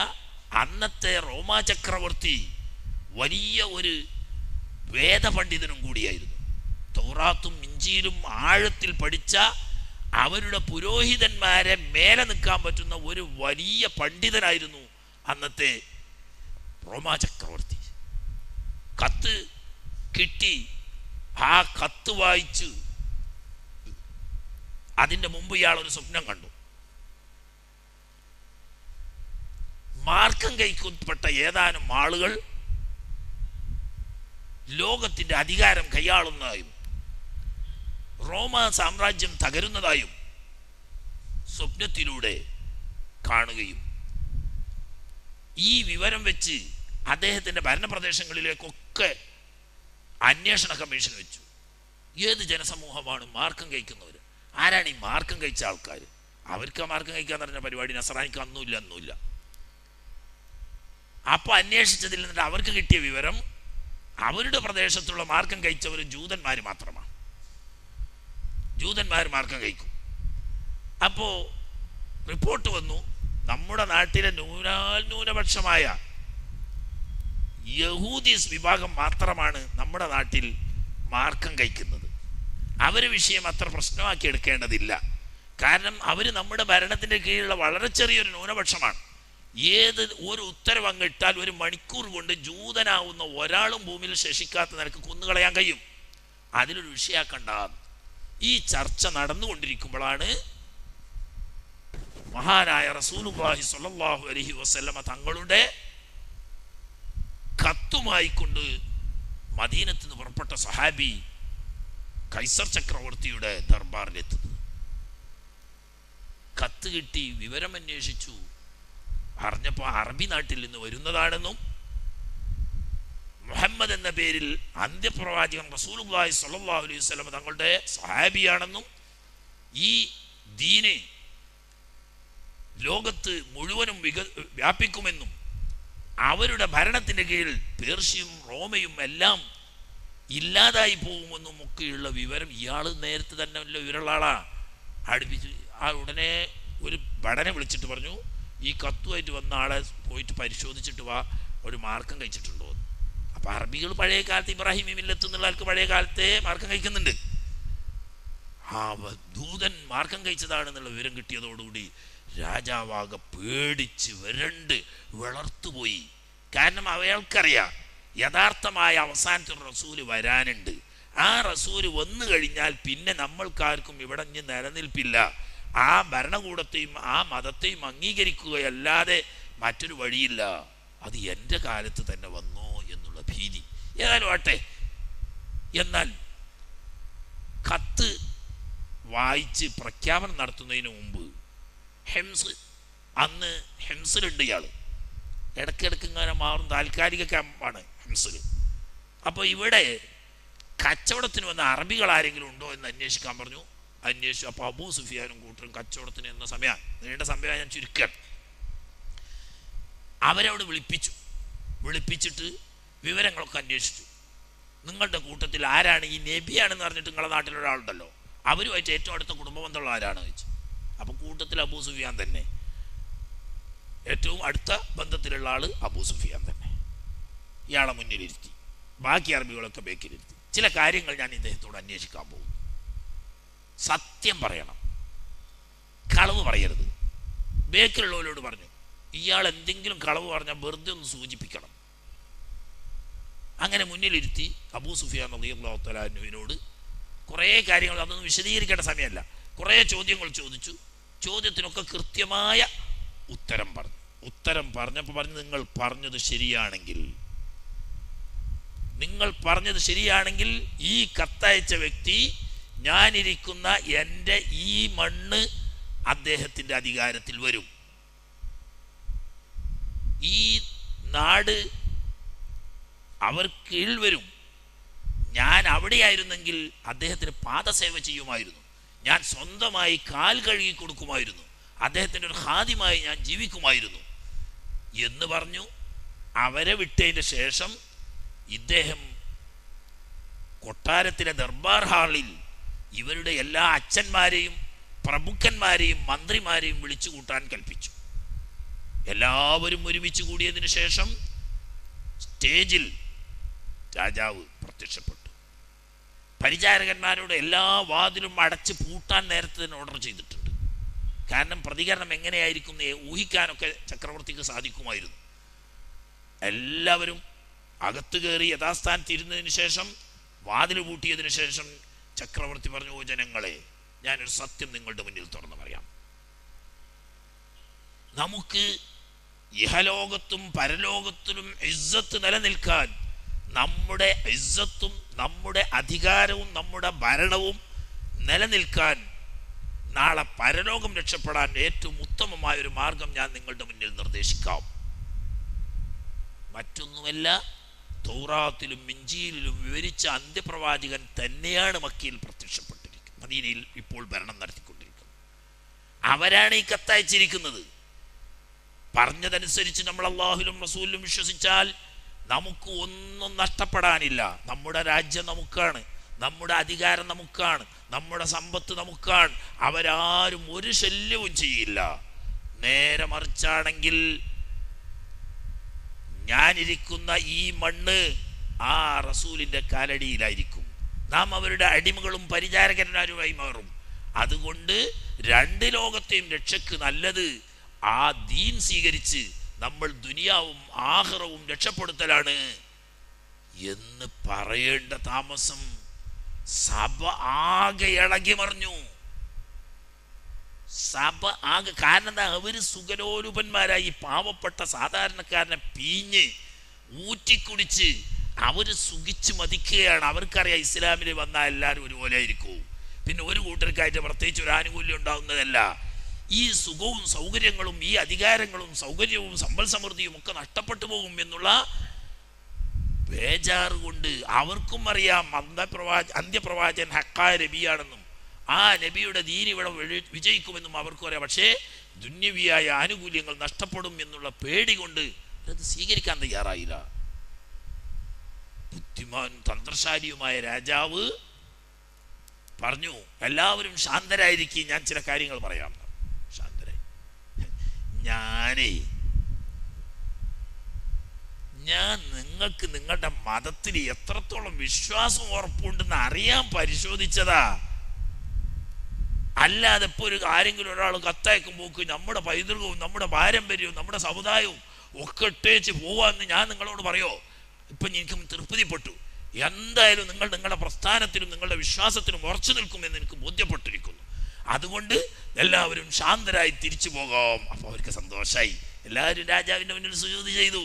അന്നത്തെ റോമാ ചക്രവർത്തി വലിയ ഒരു വേദപണ്ഡിതനും കൂടിയായിരുന്നു. തൗറാത്തും ഇഞ്ചീലും ആഴത്തിൽ പഠിച്ച അവരുടെ പുരോഹിതന്മാരെ മേലെ നിൽക്കാൻ പറ്റുന്ന ഒരു വലിയ പണ്ഡിതനായിരുന്നു അന്നത്തെ റോമാ ചക്രവർത്തി. കത്ത് കിട്ടി, ആ കത്ത് വായിച്ചു. അതിൻ്റെ മുമ്പ് ഇയാൾ ഒരു സ്വപ്നം കണ്ടു. മാർക്കം കൈക്കൊൽപ്പെട്ട ഏതാനും ആളുകൾ ലോകത്തിന്റെ അധികാരം കൈയാളുന്നതായും റോമാ സാമ്രാജ്യം തകരുന്നതായും സ്വപ്നത്തിലൂടെ കാണുകയും ഈ വിവരം വെച്ച് അദ്ദേഹത്തിന്റെ ഭരണപ്രദേശങ്ങളിലേക്കൊക്കെ അന്വേഷണ കമ്മീഷൻ വെച്ചു. ഏത് ജനസമൂഹമാണ് മാർക്കം കഴിക്കുന്നവർ? ആരാണ് ഈ മാർക്കം കഴിച്ച ആൾക്കാർ? അവർക്ക് ആ മാർക്കം കഴിക്കാന്ന് പറഞ്ഞ പരിപാടി നസറാനിക്ക് ഒന്നുമില്ല. അപ്പോൾ അന്വേഷിച്ചതിൽ നിന്നിട്ട് അവർക്ക് കിട്ടിയ വിവരം അവരുടെ പ്രദേശത്തുള്ള മാർക്കം കഴിച്ചവർ ജൂതന്മാർ മാത്രമാണ്. ജൂതന്മാർ മാർക്കം കഴിക്കും. അപ്പോൾ റിപ്പോർട്ട് വന്നു, നമ്മുടെ നാട്ടിലെ ന്യൂനപക്ഷമായ യഹൂദീസ് വിഭാഗം മാത്രമാണ് നമ്മുടെ നാട്ടിൽ മാർക്കം കഴിക്കുന്നത്. അവർ വിഷയം അത്ര പ്രശ്നമാക്കി എടുക്കേണ്ടതില്ല. കാരണം അവർ നമ്മുടെ ഭരണത്തിൻ്റെ കീഴിലുള്ള വളരെ ചെറിയൊരു ന്യൂനപക്ഷമാണ്. ഏത് ഒരു ഉത്തരവ് അങ്ങ് ഇട്ടാൽ 1 മണിക്കൂർ കൊണ്ട് ജൂതനാവുന്ന ഒരാളും ഭൂമിയിൽ ശേഷിക്കാത്ത നിനക്ക് കൊന്നുകളയാൻ കഴിയും. അതിലൊരു വിഷയാക്കണ്ട. ഈ ചർച്ച നടന്നുകൊണ്ടിരിക്കുമ്പോഴാണ് മഹാനായ റസൂലുള്ളാഹി സ്വല്ലല്ലാഹു അലൈഹി വസല്ലമ തങ്ങളുടെ കത്തുമായി കൊണ്ട് മദീനത്ത് നിന്ന് പുറപ്പെട്ട സഹാബി കൈസർ ചക്രവർത്തിയുടെ ദർബാറിലെത്തുന്നത്. കത്ത് കിട്ടി, വിവരം അന്വേഷിച്ചു. അറിഞ്ഞപ്പോൾ അറബി നാട്ടിൽ നിന്ന് വരുന്നതാണെന്നും മുഹമ്മദ് എന്ന പേരിൽ അന്ത്യപ്രവാചകൻ റസൂലുള്ളാഹി സ്വല്ലല്ലാഹു അലൈഹി വസല്ലം തങ്ങളുടെ സഹാബിയാണെന്നും ഈ ദീന് ലോകത്ത് മുഴുവനും വ്യാപിക്കുമെന്നും അവരുടെ ഭരണത്തിൻ്റെ കീഴിൽ പേർഷ്യയും റോമയും എല്ലാം ഇല്ലാതായി പോകുമെന്നും ഒക്കെയുള്ള വിവരം ഇയാൾ നേരത്തെ തന്നെ വിവരമുള്ള ആളാ. അടുപ്പിച്ച് ആ ഉടനെ ഒരു ഭടനെ വിളിച്ചിട്ട് പറഞ്ഞു, ഈ കത്തുമായിട്ട് വന്ന ആളെ പോയിട്ട് പരിശോധിച്ചിട്ട് വാ, ഒരു മാർക്കം കഴിച്ചിട്ടുണ്ടോ. അപ്പം അറബികൾ പഴയ കാലത്ത് ഇബ്രാഹിം മില്ലത്ത് എന്നുള്ള ആൾക്ക് പഴയ കാലത്തെ മാർക്കം കഴിക്കുന്നുണ്ട്. ആ ദൂതൻ മാർക്കം കഴിച്ചതാണെന്നുള്ള വിവരം കിട്ടിയതോടുകൂടി രാജാവാകെ പേടിച്ച് വിളർത്തുപോയി. കാരണം അയാൾക്കറിയാം യഥാർത്ഥമായ അവസാനത്തെ റസൂല് വരാനുണ്ട്. ആ റസൂല് വന്നു കഴിഞ്ഞാൽ പിന്നെ നമ്മൾക്കാർക്കും ഇവിടെ നിലനിൽപ്പില്ല. ആ ഭരണകൂടത്തെയും ആ മതത്തെയും അംഗീകരിക്കുകയല്ലാതെ മറ്റൊരു വഴിയില്ല. അത് എൻ്റെ കാലത്ത് തന്നെ വന്നോ എന്നുള്ള ഭീതി. ഏതായാലും ആട്ടെ. എന്നാൽ കത്ത് വായിച്ച് പ്രഖ്യാപനം നടത്തുന്നതിന് മുമ്പ് അന്ന് ഹെംസിലുണ്ട് ഇയാൾ. ഇടയ്ക്കിടയ്ക്ക് ഇങ്ങനെ മാറും. താൽക്കാലിക ക്യാമ്പാണ് ഹെംസിൽ. അപ്പോൾ ഇവിടെ കച്ചവടത്തിന് വന്ന അറബികൾ ആരെങ്കിലും ഉണ്ടോ എന്ന് അന്വേഷിക്കാൻ പറഞ്ഞു. അന്വേഷിച്ചു. അപ്പോൾ അബൂ സുഫിയാനും കൂട്ടരും കച്ചവടത്തിന് എന്ന സമയമാണ്, നീണ്ട സമയമാണ്, ഞാൻ ചുരുക്കാൻ. അവരവിടെ വിളിപ്പിച്ചിട്ട് വിവരങ്ങളൊക്കെ അന്വേഷിച്ചു. നിങ്ങളുടെ കൂട്ടത്തിൽ ആരാണ് ഈ നബിയാണെന്ന് പറഞ്ഞിട്ട് നിങ്ങളുടെ നാട്ടിലൊരാളുണ്ടല്ലോ, അവരുമായിട്ട് ഏറ്റവും അടുത്ത കുടുംബ ബന്ധമുള്ള ആരാണ് ചോദിച്ചു. അപ്പോൾ കൂട്ടത്തിൽ അബൂ സുഫിയാൻ തന്നെ, ഏറ്റവും അടുത്ത ബന്ധത്തിലുള്ള ആൾ അബൂ സുഫിയാൻ തന്നെ. ഇയാളെ മുന്നിലിരുത്തി, ബാക്കി അറബികളൊക്കെ ബേക്കിലിരുത്തി. ചില കാര്യങ്ങൾ ഞാൻ ഇദ്ദേഹത്തോട് അന്വേഷിക്കാൻ പോകുന്നു. സത്യം പറയണം, കളവ് പറയരുത്. ബേക്കിലുള്ളവരോട് പറഞ്ഞു, ഇയാൾ എന്തെങ്കിലും കളവ് പറഞ്ഞാൽ വെറുതെ ഒന്ന് സൂചിപ്പിക്കണം. അങ്ങനെ മുന്നിലിരുത്തി അബൂ സുഫിയാൻ റളിയല്ലാഹു തആല അൻഹുവിനോട് കുറേ കാര്യങ്ങൾ, അതൊന്നും വിശദീകരിക്കേണ്ട സമയമല്ല, കുറേ ചോദ്യങ്ങൾ ചോദിച്ചു. ചോദ്യത്തിനൊക്കെ കൃത്യമായ ഉത്തരം പറഞ്ഞപ്പോൾ പറഞ്ഞു, നിങ്ങൾ പറഞ്ഞത് ശരിയാണെങ്കിൽ ഈ കത്തയച്ച വ്യക്തി ഞാനിരിക്കുന്ന എൻ്റെ ഈ മണ്ണ് അദ്ദേഹത്തിൻ്റെ അധികാരത്തിൽ വരും. ഈ നാട് അവർ കീഴിൽ വരും. ഞാൻ അവിടെയായിരുന്നെങ്കിൽ അദ്ദേഹത്തിന് പാദസേവ ചെയ്യുമായിരുന്നു. ഞാൻ സ്വന്തമായി കാൽ കഴുകി കൊടുക്കുമായിരുന്നു. അദ്ദേഹത്തിൻ്റെ ഒരു ഖാദിമായി ഞാൻ ജീവിക്കുമായിരുന്നു എന്ന് പറഞ്ഞു. അവരെ വിട്ടതിന് ശേഷം ഇദ്ദേഹം കൊട്ടാരത്തിലെ ദർബാർ ഹാളിൽ ഇവരുടെ എല്ലാ അച്ഛന്മാരെയും പ്രഭുക്കന്മാരെയും മന്ത്രിമാരെയും വിളിച്ചു കൂട്ടാൻ കൽപ്പിച്ചു. എല്ലാവരും ഒരുമിച്ച് കൂടിയതിനു ശേഷം സ്റ്റേജിൽ രാജാവ് പ്രത്യക്ഷപ്പെട്ടു. പരിചാരകന്മാരോട് എല്ലാ വാതിലും അടച്ച് പൂട്ടാൻ നേരത്തെ തന്നെ ഓർഡർ ചെയ്തിട്ടുണ്ട്. കാരണം പ്രതികരണം എങ്ങനെയായിരിക്കും ഊഹിക്കാനൊക്കെ ചക്രവർത്തിക്ക് സാധിക്കുമായിരുന്നു. എല്ലാവരും അകത്ത് കയറി യഥാസ്ഥാനത്ത് ഇരുന്നതിന് ശേഷം വാതിൽ പൂട്ടിയതിനു ശേഷം ചക്രവർത്തി പറഞ്ഞു, ഓ ജനങ്ങളെ, ഞാനൊരു സത്യം നിങ്ങളുടെ മുന്നിൽ തുറന്നു പറയാം. നമുക്ക് ഇഹലോകത്തും പരലോകത്തിലും ഇസ്സത്ത് നിലനിൽക്കാൻ, നമ്മുടെ ഇസ്സത്തും നമ്മുടെ അധികാരവും നമ്മുടെ ഭരണവും നിലനിൽക്കാൻ, നാളെ പരലോകം രക്ഷപ്പെടാൻ ഏറ്റവും ഉത്തമമായൊരു മാർഗം ഞാൻ നിങ്ങളുടെ മുന്നിൽ നിർദ്ദേശിക്കാം. മറ്റൊന്നുമല്ല, തൗറാത്തിലും ഇഞ്ചീലിലും വിവരിച്ച അന്ത്യപ്രവാചകൻ തന്നെയാണ് മക്കയിൽ പ്രത്യക്ഷപ്പെട്ടിരിക്കുന്നത്, മദീനയിൽ ഇപ്പോൾ ഭരണം നടത്തിക്കൊണ്ടിരിക്കുന്നത്. അവരാണ് ഈ കത്തയച്ചിരിക്കുന്നത്. പറഞ്ഞതനുസരിച്ച് നമ്മൾ അള്ളാഹുലും റസൂലിലും വിശ്വസിച്ചാൽ നമുക്ക് ഒന്നും നഷ്ടപ്പെടാനില്ല. നമ്മുടെ രാജ്യം നമുക്കാണ്, നമ്മുടെ അധികാരം നമുക്കാണ്, നമ്മുടെ സമ്പത്ത് നമുക്കാണ്. അവരാരും ഒരു ശല്യവും ചെയ്യില്ല. നേരെ മറിച്ചാണെങ്കിൽ ഞാനിരിക്കുന്ന ഈ മണ്ണ് ആ റസൂലിന്റെ കാലടിയിലായിരിക്കും. നാം അവരുടെ അടിമകളും പരിചാരകന്മാരുമായി മാറും. അതുകൊണ്ട് രണ്ട് ലോകത്തെയും രക്ഷക്ക് നല്ലത് ആ ദീൻ സ്വീകരിച്ച് നമ്മൾ ദുനിയാവും ആഖിറവും രക്ഷപ്പെടുത്തലാണ് എന്ന് പറയേണ്ട താമസം സഭ ആകെ ഇളകി മറിഞ്ഞു. സഭ ആകെ, കാരണം എന്താ, അവര് സുഖലോലുപന്മാരായി പാവപ്പെട്ട സാധാരണക്കാരനെ പീഞ്ഞ് ഊറ്റിക്കുടിച്ച് അവര് സുഖിച്ച് മതിക്കുകയാണ്. അവർക്കറിയാം ഇസ്ലാമിൽ വന്നാൽ എല്ലാവരും ഒരുപോലെ ആയിരിക്കും. പിന്നെ ഒരു കൂട്ടർക്കായിട്ട് പ്രത്യേകിച്ച് ഒരു ആനുകൂല്യം ഉണ്ടാകുന്നതല്ല. ഈ സുഖവും സൗകര്യങ്ങളും ഈ അധികാരങ്ങളും സൗകര്യവും സമ്പൽ സമൃദ്ധിയും ഒക്കെ നഷ്ടപ്പെട്ടു പോകും എന്നുള്ള ബേജാറ് കൊണ്ട് അവർക്കും അറിയാം അന്ത്യപ്രവാചകൻ ഹക്കായ നബിയാണെന്നും ആ നബിയുടെ ദീൻ ഇവിടെ വിജയിക്കുമെന്നും അവർക്കും അറിയാം. പക്ഷേ ദുന്യവിയായ ആനുകൂല്യങ്ങൾ നഷ്ടപ്പെടും എന്നുള്ള പേടി കൊണ്ട് അത് സ്വീകരിക്കാൻ തയ്യാറായില്ല. ബുദ്ധിമാൻ തന്ത്രശാലിയുമായ രാജാവ് പറഞ്ഞു, എല്ലാവരും ശാന്തരായിരിക്കും, ഞാൻ ചില കാര്യങ്ങൾ പറയാം. ശാന്തരായി, ഞാൻ നിങ്ങൾക്ക് നിങ്ങളുടെ മതത്തിൽ എത്രത്തോളം വിശ്വാസം ഉറപ്പുണ്ടെന്ന് അറിയാൻ പരിശോധിച്ചതാ. അല്ലാതെ ഇപ്പോൾ ഒരു ആരെങ്കിലും ഒരാൾ കത്തയക്കുമ്പോക്ക് നമ്മുടെ പൈതൃകവും നമ്മുടെ പാരമ്പര്യവും നമ്മുടെ സമുദായവും ഒക്കെ ഇട്ടേച്ച് പോവാന്ന് ഞാൻ നിങ്ങളോട് പറയോ? ഇപ്പം എനിക്ക് തൃപ്തിപ്പെട്ടു. എന്തായാലും നിങ്ങൾ നിങ്ങളുടെ പ്രസ്ഥാനത്തിനും നിങ്ങളുടെ വിശ്വാസത്തിനും ഉറച്ചു നിൽക്കുമെന്ന് എനിക്ക് ബോധ്യപ്പെട്ടിരിക്കുന്നു. അതുകൊണ്ട് എല്ലാവരും ശാന്തരായി തിരിച്ചു പോകാം. അപ്പോൾ അവർക്ക് സന്തോഷമായി. എല്ലാവരും രാജാവിൻ്റെ മുന്നിൽ സുജൂദ് ചെയ്തു.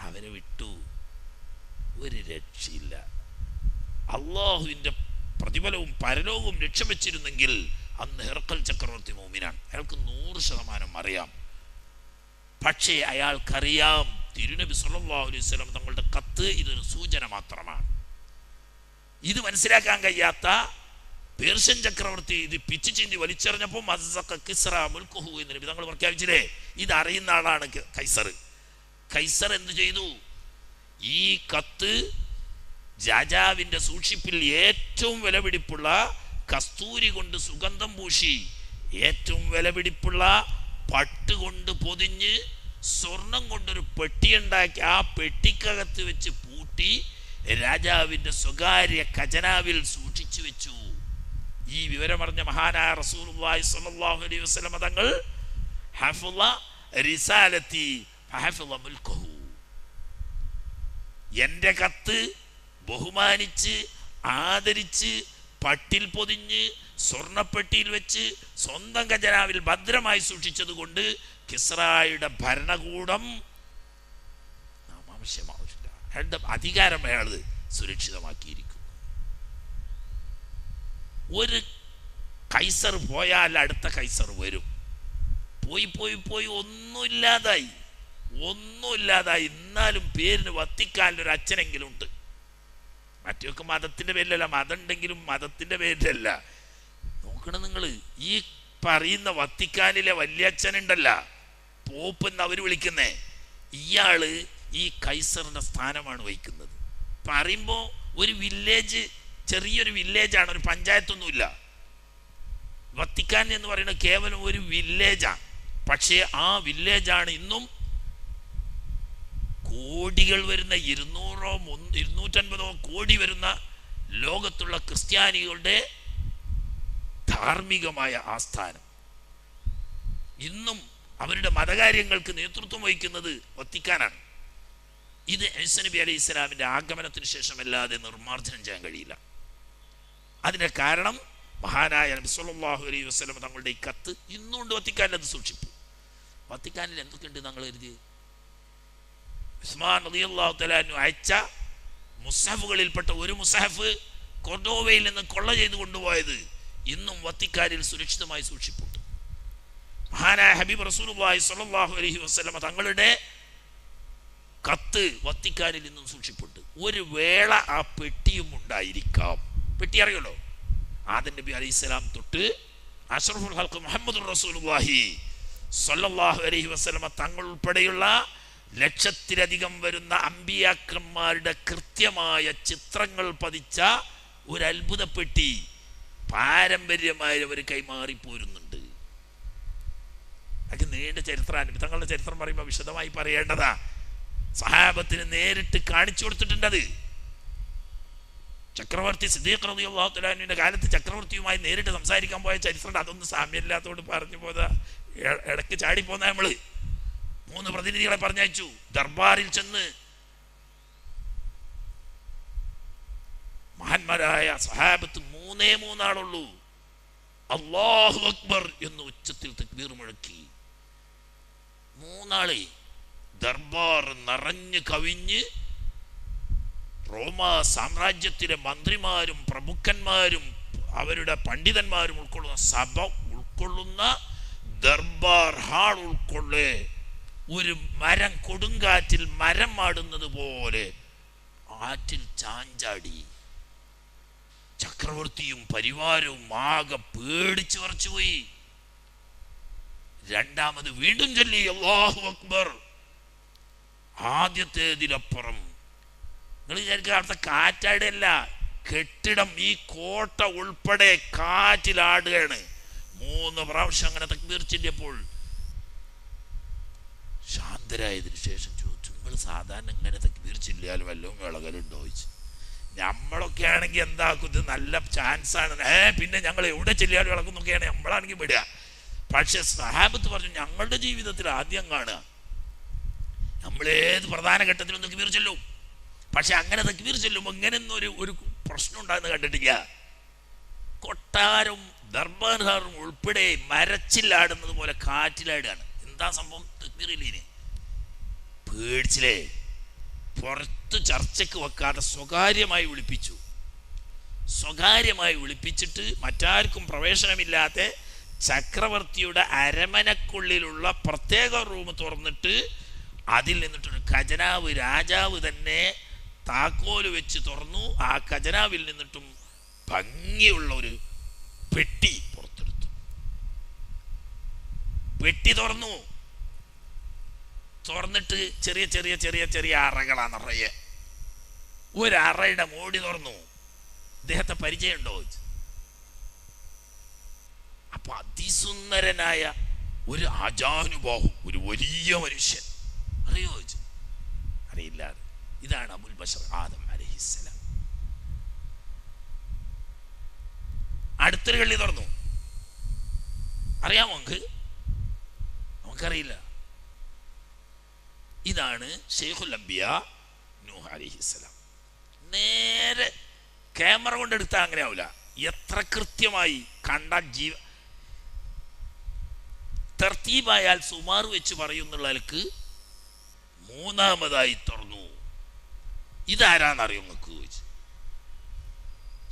അവരെ വിട്ടു. ഒരു രക്ഷയില്ല. അള്ളാഹുവിൻ്റെ പ്രതിഫലവും പരലോകവും ലക്ഷ്യം വെച്ചിരുന്നെങ്കിൽ അന്ന് ഹെർക്കൽ ചക്രവർത്തി മോമിനാണ്. അയാൾക്ക് 100% അറിയാം. പക്ഷേ അയാൾക്കറിയാം തിരുനബി സല്ലല്ലാഹു അലൈഹി വസല്ലം തങ്ങളുടെ കത്ത് ഇതൊരു സൂചന മാത്രമാണ്. ഇത് മനസ്സിലാക്കാൻ കഴിയാത്ത പേർഷ്യൻ ചക്രവർത്തി ഇത് പിച്ചു ചിന്തി വലിച്ചെറിഞ്ഞപ്പോൾ എന്ന് നബി തങ്ങൾ പ്രഖ്യാപിച്ചില്ലേ. ഇത് അറിയുന്ന ആളാണ് കൈസർ. കൈസർ എന്ത് ചെയ്തു? ഈ കത്ത് രാജാവിൻ്റെ സൂക്ഷിപ്പിൽ ഏറ്റവും വിലപിടിപ്പുള്ള കസ്തൂരി കൊണ്ട് സുഗന്ധം പൂശി ഏറ്റവും വിലപിടിപ്പുള്ള പട്ടുകൊണ്ട് പൊതിഞ്ഞ് സ്വർണം കൊണ്ടൊരു പെട്ടിയുണ്ടാക്കി ആ പെട്ടിക്കകത്ത് വെച്ച് പൂട്ടി രാജാവിൻ്റെ സ്വകാര്യ ഖജനാവിൽ സൂക്ഷിച്ചു വെച്ചു. ഈ വിവരമറിഞ്ഞ മഹാനായ റസൂലുള്ളാഹി സ്വല്ലല്ലാഹു അലൈഹി വസല്ലം തങ്ങൾ ഹഫള റിസാലത്തി ഫഹഫള മുൽക്കഹു, എൻ്റെ കത്ത് ബഹുമാനിച്ച് ആദരിച്ച് പട്ടിൽ പൊതിഞ്ഞ് സ്വർണപ്പെട്ടിയിൽ വെച്ച് സ്വന്തം ഖജനാവിൽ ഭദ്രമായി സൂക്ഷിച്ചത് കൊണ്ട് കിസ്റായുടെ ഭരണകൂടം അയാളുടെ അധികാരം അയാൾ സുരക്ഷിതമാക്കിയിരിക്കുന്നു. ഒരു കൈസർ പോയാൽ അടുത്ത കൈസർ വരും. പോയി പോയി പോയി ഒന്നുമില്ലാതായി. എന്നാലും പേരിന് വത്തിക്കാനിലൊരു അച്ഛനെങ്കിലും ഉണ്ട്. മറ്റൊക്കെ മതത്തിൻ്റെ പേരിലല്ല, മതം ഉണ്ടെങ്കിലും മതത്തിൻ്റെ പേരിലല്ല. നോക്കണം നിങ്ങൾ, ഈ പറയുന്ന വത്തിക്കാനിലെ വല്യച്ഛനുണ്ടല്ല, പോപ്പ് എന്ന് അവർ വിളിക്കുന്നേ, ഇയാള് ഈ കൈസറിൻ്റെ സ്ഥാനമാണ് വഹിക്കുന്നത്. പറയുമ്പോൾ ഒരു വില്ലേജ്, ചെറിയൊരു വില്ലേജാണ്, ഒരു പഞ്ചായത്തൊന്നുമില്ല. വത്തിക്കാൻ എന്ന് പറയുന്നത് കേവലം ഒരു വില്ലേജാണ്. പക്ഷേ ആ വില്ലേജാണ് ഇന്നും കോടികൾ വരുന്ന 200-250 കോടി വരുന്ന ലോകത്തുള്ള ക്രിസ്ത്യാനികളുടെ ധാർമ്മികമായ ആസ്ഥാനം. ഇന്നും അവരുടെ മതകാര്യങ്ങൾക്ക് നേതൃത്വം വഹിക്കുന്നത് വത്തിക്കാനാണ്. ഇത് ഈസാ നബി അലൈഹി ഇസ്ലാമിൻ്റെ ആഗമനത്തിന് ശേഷമല്ലാതെ നിർമ്മാർജ്ജനം ചെയ്യാൻ കഴിയില്ല. അതിൻ്റെ കാരണം മഹാനായ നബി സല്ലല്ലാഹു അലൈഹി വസല്ലം തങ്ങളുടെ ഈ കത്ത് ഇന്നുകൊണ്ട് വത്തിക്കാനിൽ അത് സൂക്ഷിച്ചു. വത്തിക്കാനിൽ എന്തൊക്കെയുണ്ട് ഞങ്ങൾ എഴുതി? ഉസ്മാൻ റളിയല്ലാഹു തആല അൻഹു അയച്ച മുസ്ഹഫുകളിൽപ്പെട്ട ഒരു മുസ്ഹഫ് കൊർഡോവയിൽ നിന്ന് കൊള്ള ചെയ്തു കൊണ്ടുപോയത് ഇന്നും വത്തിക്കാനിൽ സുരക്ഷിതമായി സൂക്ഷിപ്പുണ്ട്. മഹാനായ ഹബീബ് റസൂലുള്ളാഹി സ്വല്ലല്ലാഹു അലൈഹി വസല്ലം തങ്ങളുടെ കത്ത് വത്തിക്കാനിൽ നിന്നും സൂക്ഷിപ്പുണ്ട്. ഒരു വേള ആ പെട്ടിയും ഉണ്ടായിരിക്കാം. പെട്ടി അറിയല്ലോ, ആദം നബി അലൈഹിസ്സലാം തൊട്ട് അഷ്റഫുൽ ഖൽഖ് മുഹമ്മദുർ റസൂലുള്ളാഹി സ്വല്ലല്ലാഹു അലൈഹി വസല്ലമ തങ്ങൾ ഉൾപ്പെടെയുള്ള ലക്ഷത്തിലധികം വരുന്ന അമ്പിയാക്കന്മാരുടെ കൃത്യമായ ചിത്രങ്ങൾ പതിച്ച ഒരു അത്ഭുത പെട്ടി പാരമ്പര്യമായി അവർ കൈമാറിപ്പോരുന്നുണ്ട്. അത് നീണ്ട ചരിത്രമാണ്. തങ്ങളുടെ ചരിത്രം പറയുമ്പോൾ വിശദമായി പറയേണ്ടതാ. സഹാബത്തിന് നേരിട്ട് കാണിച്ചു കൊടുത്തിട്ടുണ്ട്. ചക്രവർത്തി സിദ്ദീഖ് റളിയല്ലാഹു തആല അൻഹുവിന്റെ കാലത്ത് ചക്രവർത്തിയുമായി നേരിട്ട് സംസാരിക്കാൻ പോയ ചരിത്രമുണ്ട്. അതൊന്നും സാമ്യമില്ലാത്തതുകൊണ്ട് പറഞ്ഞു പോതാ, ഇടയ്ക്ക് ചാടിപ്പോന്ന നമ്മള് 3 പ്രതിനിധികളെ പറഞ്ഞയച്ചു. ദർബാറിൽ ചെന്ന് മഹാന്മാരായ സഹാബത്ത് 3 ആളുള്ളൂ. അല്ലാഹു അക്ബർ എന്ന് ഉച്ചത്തിൽ തക്ബീർ മുഴക്കി. 3 ആളെ ദർബാർ നിറഞ്ഞു കവിഞ്ഞ് റോമാ സാമ്രാജ്യത്തിലെ മന്ത്രിമാരും പ്രഭുക്കന്മാരും അവരുടെ പണ്ഡിതന്മാരും ഉൾക്കൊള്ളുന്ന സഭ ഉൾക്കൊള്ളുന്ന ദർബാർ ഹാൾ ഉൾക്കൊള്ളേ ഒരു മരം കൊടുങ്കാറ്റിൽ മരം ആടുന്നത് പോലെ ആറ്റിൽ ചാഞ്ചാടി. ചക്രവർത്തിയും പരിവാരവും ആകെ പേടിച്ചു വറച്ചുപോയി. രണ്ടാമത് വീണ്ടും ചൊല്ലി അല്ലാഹു അക്ബർ. ആദ്യത്തേതിലപ്പുറം നിങ്ങൾ വിചാരിക്കുക അവിടുത്തെ കാറ്റാടല്ല, കെട്ടിടം ഈ കോട്ട ഉൾപ്പെടെ കാറ്റിലാടുകയാണ്. 3 പ്രാവശ്യം അങ്ങനെ തക്ബീർ ചൊല്ലിയപ്പോൾ ശാന്തരായതിനു ശേഷം ചോദിച്ചു, നിങ്ങൾ സാധാരണ ഇങ്ങനെ തക്ബീർ ചൊല്ലിയാൽ വല്ലതും ഇളകലുണ്ടോ ചോദിച്ചു. നമ്മളൊക്കെ ആണെങ്കിൽ എന്താക്കും, ഇത് നല്ല ചാൻസാണ്, പിന്നെ ഞങ്ങൾ എവിടെ ചൊല്ലിയാലും ഇളക്കുന്നൊക്കെയാണ് നമ്മളാണെങ്കിൽ വിടുക. പക്ഷെ സഹാബത്ത് പറഞ്ഞു, ഞങ്ങളുടെ ജീവിതത്തിൽ ആദ്യം കാണുക, നമ്മളേത് പ്രധാന ഘട്ടത്തിലും തക്ബീർ ചൊല്ലും. പക്ഷെ അങ്ങനെ തക്ബീർ ചൊല്ലുമ്പോൾ ഇങ്ങനെയൊന്നും ഒരു പ്രശ്നം ഉണ്ടാകുന്ന കണ്ടിട്ടില്ല. കൊട്ടാരം ദർബാർഹാറും ഉൾപ്പെടെ മരച്ചിലാടുന്നത് പോലെ കാറ്റിലാടുകയാണ്. എന്താ സംഭവം? തക്ബീറില്ലേ, പേടിച്ചില്ലേ? പുറത്ത് ചർച്ചയ്ക്ക് വെക്കാതെ സ്വകാര്യമായി വിളിപ്പിച്ചു. സ്വകാര്യമായി വിളിപ്പിച്ചിട്ട് മറ്റാർക്കും പ്രവേശനമില്ലാതെ ചക്രവർത്തിയുടെ അരമനക്കുള്ളിലുള്ള പ്രത്യേക റൂം തുറന്നിട്ട് അതിൽ നിന്നിട്ടൊരു ഖജനാവ് രാജാവ് തന്നെ താക്കോല് വെച്ച് തുറന്നു. ആ ഖജനാവിൽ നിന്നിട്ടും ഭംഗിയുള്ള ഒരു പെട്ടി പുറത്തെടുത്തു. പെട്ടി തുറന്നിട്ട് ചെറിയ ചെറിയ ചെറിയ ചെറിയ അറകളാണ് നിറയെ. ഒരറയുടെ മൂടി തുറന്നു. അദ്ദേഹത്തെ പരിചയമുണ്ടോ? അപ്പൊ അതിസുന്ദരനായ ഒരു ആജാനുബാഹു, ഒരു വലിയ മനുഷ്യൻ. അറിയോ? അറിയില്ല. ഇതാണ് അബുൽ ബശർ ആദം അലൈഹിസ്സലാം. അടുത്തൊരു കള്ളി തുറന്നു. അറിയാമോ നമുക്കറിയില്ല. ഇതാണ് ശൈഖുൽ അംബിയ നൂഹ് അലൈഹിസ്സലാം. നേരെ ക്യാമറ കൊണ്ടെടുത്താൽ അങ്ങനെ ആവില്ല. എത്ര കൃത്യമായി കണ്ട തർത്തീബായാൽ സുമാർ വെച്ച് പറയുന്നുള്ളവർക്ക് 3ാമതായി തുറന്നു. ഇതാരാന്നറിയോ നിങ്ങൾക്ക്?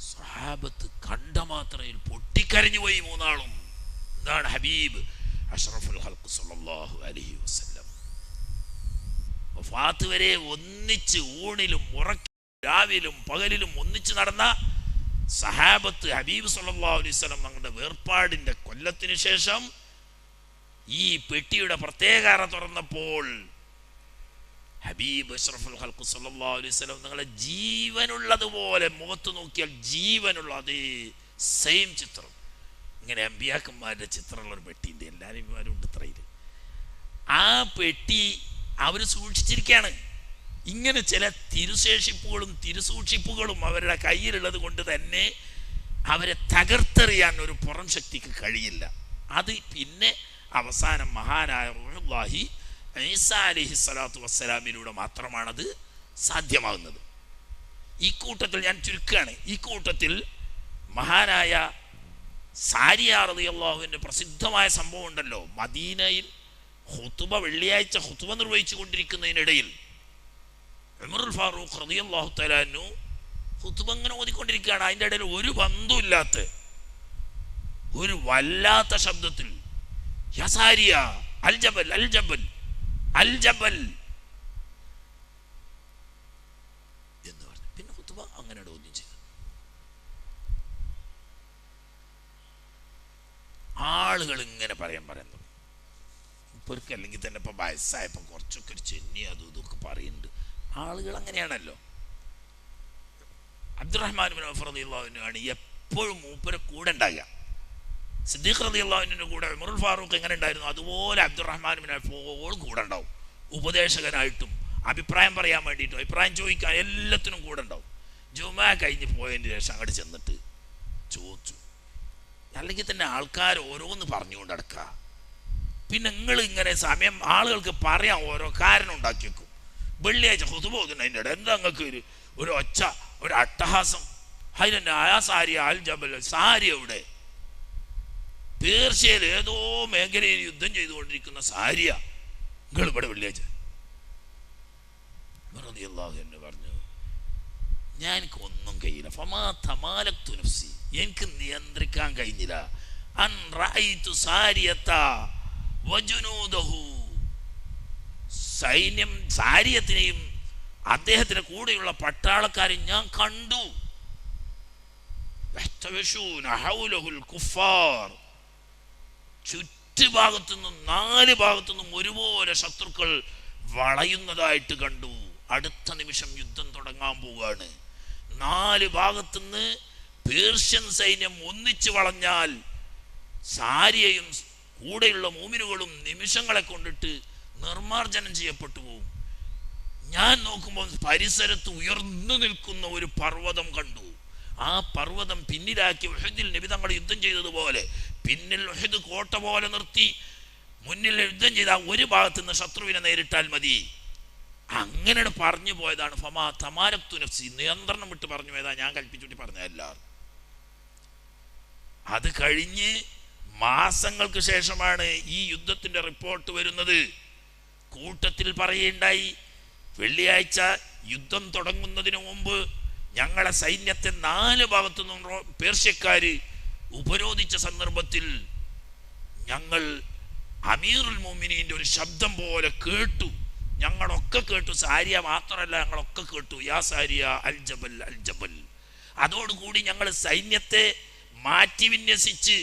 സ്വഹാബത്ത് കണ്ട മാത്രയിൽ പൊട്ടിക്കരഞ്ഞു പോയി 3 ആളും. എന്താണ്? ഹബീബ് അഷ്റഫുൽ ഖൽഖ് സ്വല്ലല്ലാഹു അലൈഹി വസല്ലം. വഫാത്ത് വരെ ഒന്നിച്ച് ഊണിലും രാവിലും പകലിലും ഒന്നിച്ച് നടന്ന സഹാബത്ത് ഹബീബ് സ്വല്ലല്ലാഹു അലൈഹി വസല്ലം തങ്ങളുടെ വേർപാടിന്റെ കൊല്ലത്തിന് ശേഷം ഈ പെട്ടിയുടെ പ്രത്യേകത തുറന്നപ്പോൾ ഹബീബ് അഷ്റഫുൽ ഖൽഖ് സ്വല്ലല്ലാഹു അലൈഹി വസല്ലം നിങ്ങളെ ജീവനുള്ളതുപോലെ മുഖത്ത് നോക്കിയാൽ ജീവനുള്ള അതേ സെയിം ചിത്രം. ഇങ്ങനെ അമ്പിയാക്കന്മാരുടെ ചിത്രമുള്ള ഒരു പെട്ടിയുണ്ട്. എല്ലാവരും ഉണ്ട് ഇത്രയിൽ. ആ പെട്ടി അവർ സൂക്ഷിച്ചിരിക്കുകയാണ്. ഇങ്ങനെ ചില തിരുശേഷിപ്പുകളും തിരുസൂക്ഷിപ്പുകളും അവരുടെ കയ്യിലുള്ളത് കൊണ്ട് തന്നെ അവരെ തകർത്തെറിയാൻ ഒരു പുറം ശക്തിക്ക് കഴിയില്ല. അത് പിന്നെ അവസാനം മഹാനായ റൂഹുല്ലാഹി ഈസാ അലൈഹിസ്സലാത്തു വസ്സലാമിലൂടെ മാത്രമാണത് സാധ്യമാകുന്നത്. ഈ കൂട്ടത്തിൽ ഞാൻ ചുരുക്കുകയാണ്. ഈ കൂട്ടത്തിൽ മഹാനായ സാരിയ റളിയല്ലാഹുവിന്റെ പ്രസിദ്ധമായ സംഭവം ഉണ്ടല്ലോ. മദീനയിൽ വെള്ളിയാഴ്ച ഖുതുബ നിർവഹിച്ചു കൊണ്ടിരിക്കുന്നതിനിടയിൽ ഉമറുൽ ഫാറൂഖ് റളിയല്ലാഹു തആല അൻഹു ഖുതുബ ഇങ്ങനെ ഓതിക്കൊണ്ടിരിക്കുകയാണ്. അതിൻ്റെ ഇടയിൽ ഒരു ബന്ധമില്ലാത്ത ഒരു വല്ലാത്ത ശബ്ദത്തിൽ യാ സാരിയ അൽ ജബൽ അൽ ജബൽ അൽ ജബൽ അങ്ങനെ ചോദ്യം ചെയ്തു. ആളുകൾ ഇങ്ങനെ പറയാൻ തുടങ്ങി. ഇപ്പൊർക്ക് അല്ലെങ്കിൽ തന്നെ ഇപ്പം വയസ്സായപ്പോൾ കുറച്ചൊക്കെ ഒരു ചെന്നി അതും ഇതൊക്കെ പറയുന്നുണ്ട്. ആളുകൾ അങ്ങനെയാണല്ലോ. അബ്ദുറഹ്മാൻ ബിൻ ഔഫ് റളിയല്ലാഹു അൻഹു ആണ് എപ്പോഴും മൂപ്പരെ കൂടെ ഉണ്ടാകുക. സിദ്ദീഖ് റളിയല്ലാഹു അൻഹുവിൻ്റെ കൂടെ ഉമറുൽ ഫാറൂഖ് എങ്ങനെ ഉണ്ടായിരുന്നു അതുപോലെ അബ്ദുറഹ്മാൻ ബിൻ ഔഫ് എപ്പോഴും കൂടെ ഉണ്ടാവും. ഉപദേശകനായിട്ടും അഭിപ്രായം പറയാൻ വേണ്ടിയിട്ടും അഭിപ്രായം ചോദിക്കാൻ എല്ലാത്തിനും കൂടെ ഉണ്ടാവും. ജുമാ കഴിഞ്ഞ് പോയതിന് ശേഷം അങ്ങോട്ട് ചെന്നിട്ട് ചോദിച്ചു. അല്ലെങ്കിൽ തന്നെ ആൾക്കാർ ഓരോന്ന് പറഞ്ഞുകൊണ്ട് നടക്കുക. പിന്നെ നിങ്ങൾ ഇങ്ങനെ സമയം ആളുകൾക്ക് പറയാൻ ഓരോ കാരണം ഉണ്ടാക്കി വെക്കും. വെള്ളിയാഴ്ച ഖുതുബ ഓതുന്നതിൻ്റെ ഇടയിൽ എന്താ നിങ്ങൾക്ക് ഒരു ഒച്ച, ഒരു അട്ടഹാസം? അതിനെ ആ സാരി അൽ ജബൽ സാരി എവിടെ? പേർഷ്യയിൽ ഏതോ മേഖലയിൽ യുദ്ധം ചെയ്തുകൊണ്ടിരിക്കുന്ന സാരിയ നിങ്ങൾ ഇവിടെ വെള്ളിയാഴ്ച എന്ന് പറഞ്ഞു. ഞാൻ എനിക്ക് ഒന്നും കഴിയില്ല. ഫമാ തമാലക്തു നഫ്സി, എനിക്ക് നിയന്ത്രിക്കാൻ കഴിഞ്ഞില്ല. അൻ റഅയ്തു സാരിയത വജുനൂദഹു, സൈന്യം സാരിയത്തിനെയും അദ്ദേഹത്തിന് കൂടെയുള്ള പട്ടാളക്കാരെ ഞാൻ കണ്ടു. ചുറ്റുഭാഗത്തുനിന്നും 4 ഭാഗത്തുനിന്നും ഒരുപോലെ ശത്രുക്കൾ വളയുന്നതായിട്ട് കണ്ടു. അടുത്ത നിമിഷം യുദ്ധം തുടങ്ങാൻ പോവുകയാണ്. 4 ഭാഗത്തുനിന്ന് പേർഷ്യൻ സൈന്യം ഒന്നിച്ചു വളഞ്ഞാൽ സാരിയയും കൂടെയുള്ള മൂമിനുകളും നിമിഷങ്ങളെ കൊണ്ടിട്ട് നിർമാർജനം ചെയ്യപ്പെട്ടു പോകും. ഞാൻ നോക്കുമ്പോൾ പരിസരത്ത് ഉയർന്നു നിൽക്കുന്ന ഒരു പർവ്വതം കണ്ടു. ആ പർവ്വതം പിന്നിലാക്കി ഉഹദിൽ നബി തങ്ങൾ യുദ്ധം ചെയ്തതുപോലെ പിന്നിൽ ഉഹദ് കോട്ട പോലെ നിർത്തി മുന്നിൽ യുദ്ധം ചെയ്ത ഒരു ഭാഗത്ത് നിന്ന് ശത്രുവിനെ നേരിട്ടാൽ മതി. അങ്ങനെ പറഞ്ഞു പോയതാണ്. ഫമാ തമാലക്തു നഫ്സി, നിയന്ത്രണം വിട്ട് പറഞ്ഞു പോയതാ, ഞാൻ കൽപ്പിച്ചുകൂട്ടി പറഞ്ഞതല്ല. അത് കഴിഞ്ഞ് മാസങ്ങൾക്ക് ശേഷമാണ് ഈ യുദ്ധത്തിന്റെ റിപ്പോർട്ട് വരുന്നത്. കൂട്ടത്തിൽ പറയുണ്ടായി, വെള്ളിയാഴ്ച യുദ്ധം തുടങ്ങുന്നതിന് മുമ്പ് ഞങ്ങളെ സൈന്യത്തെ 4 ഭാഗത്തു നിന്നും പേർഷ്യക്കാര് ഉപരോധിച്ച സന്ദർഭത്തിൽ ഞങ്ങൾ അമീറുൽ മുഅ്മിനീന്റെ ഒരു ശബ്ദം പോലെ കേട്ടു. ഞങ്ങളൊക്കെ കേട്ടു, സാരിയ മാത്രമല്ല ഞങ്ങളൊക്കെ കേട്ടു, യാ സാരിയ അൽ ജബൽ അൽ ജബൽ. അതോടുകൂടി ഞങ്ങൾ സൈന്യത്തെ മാറ്റി വിന്യസിച്ച്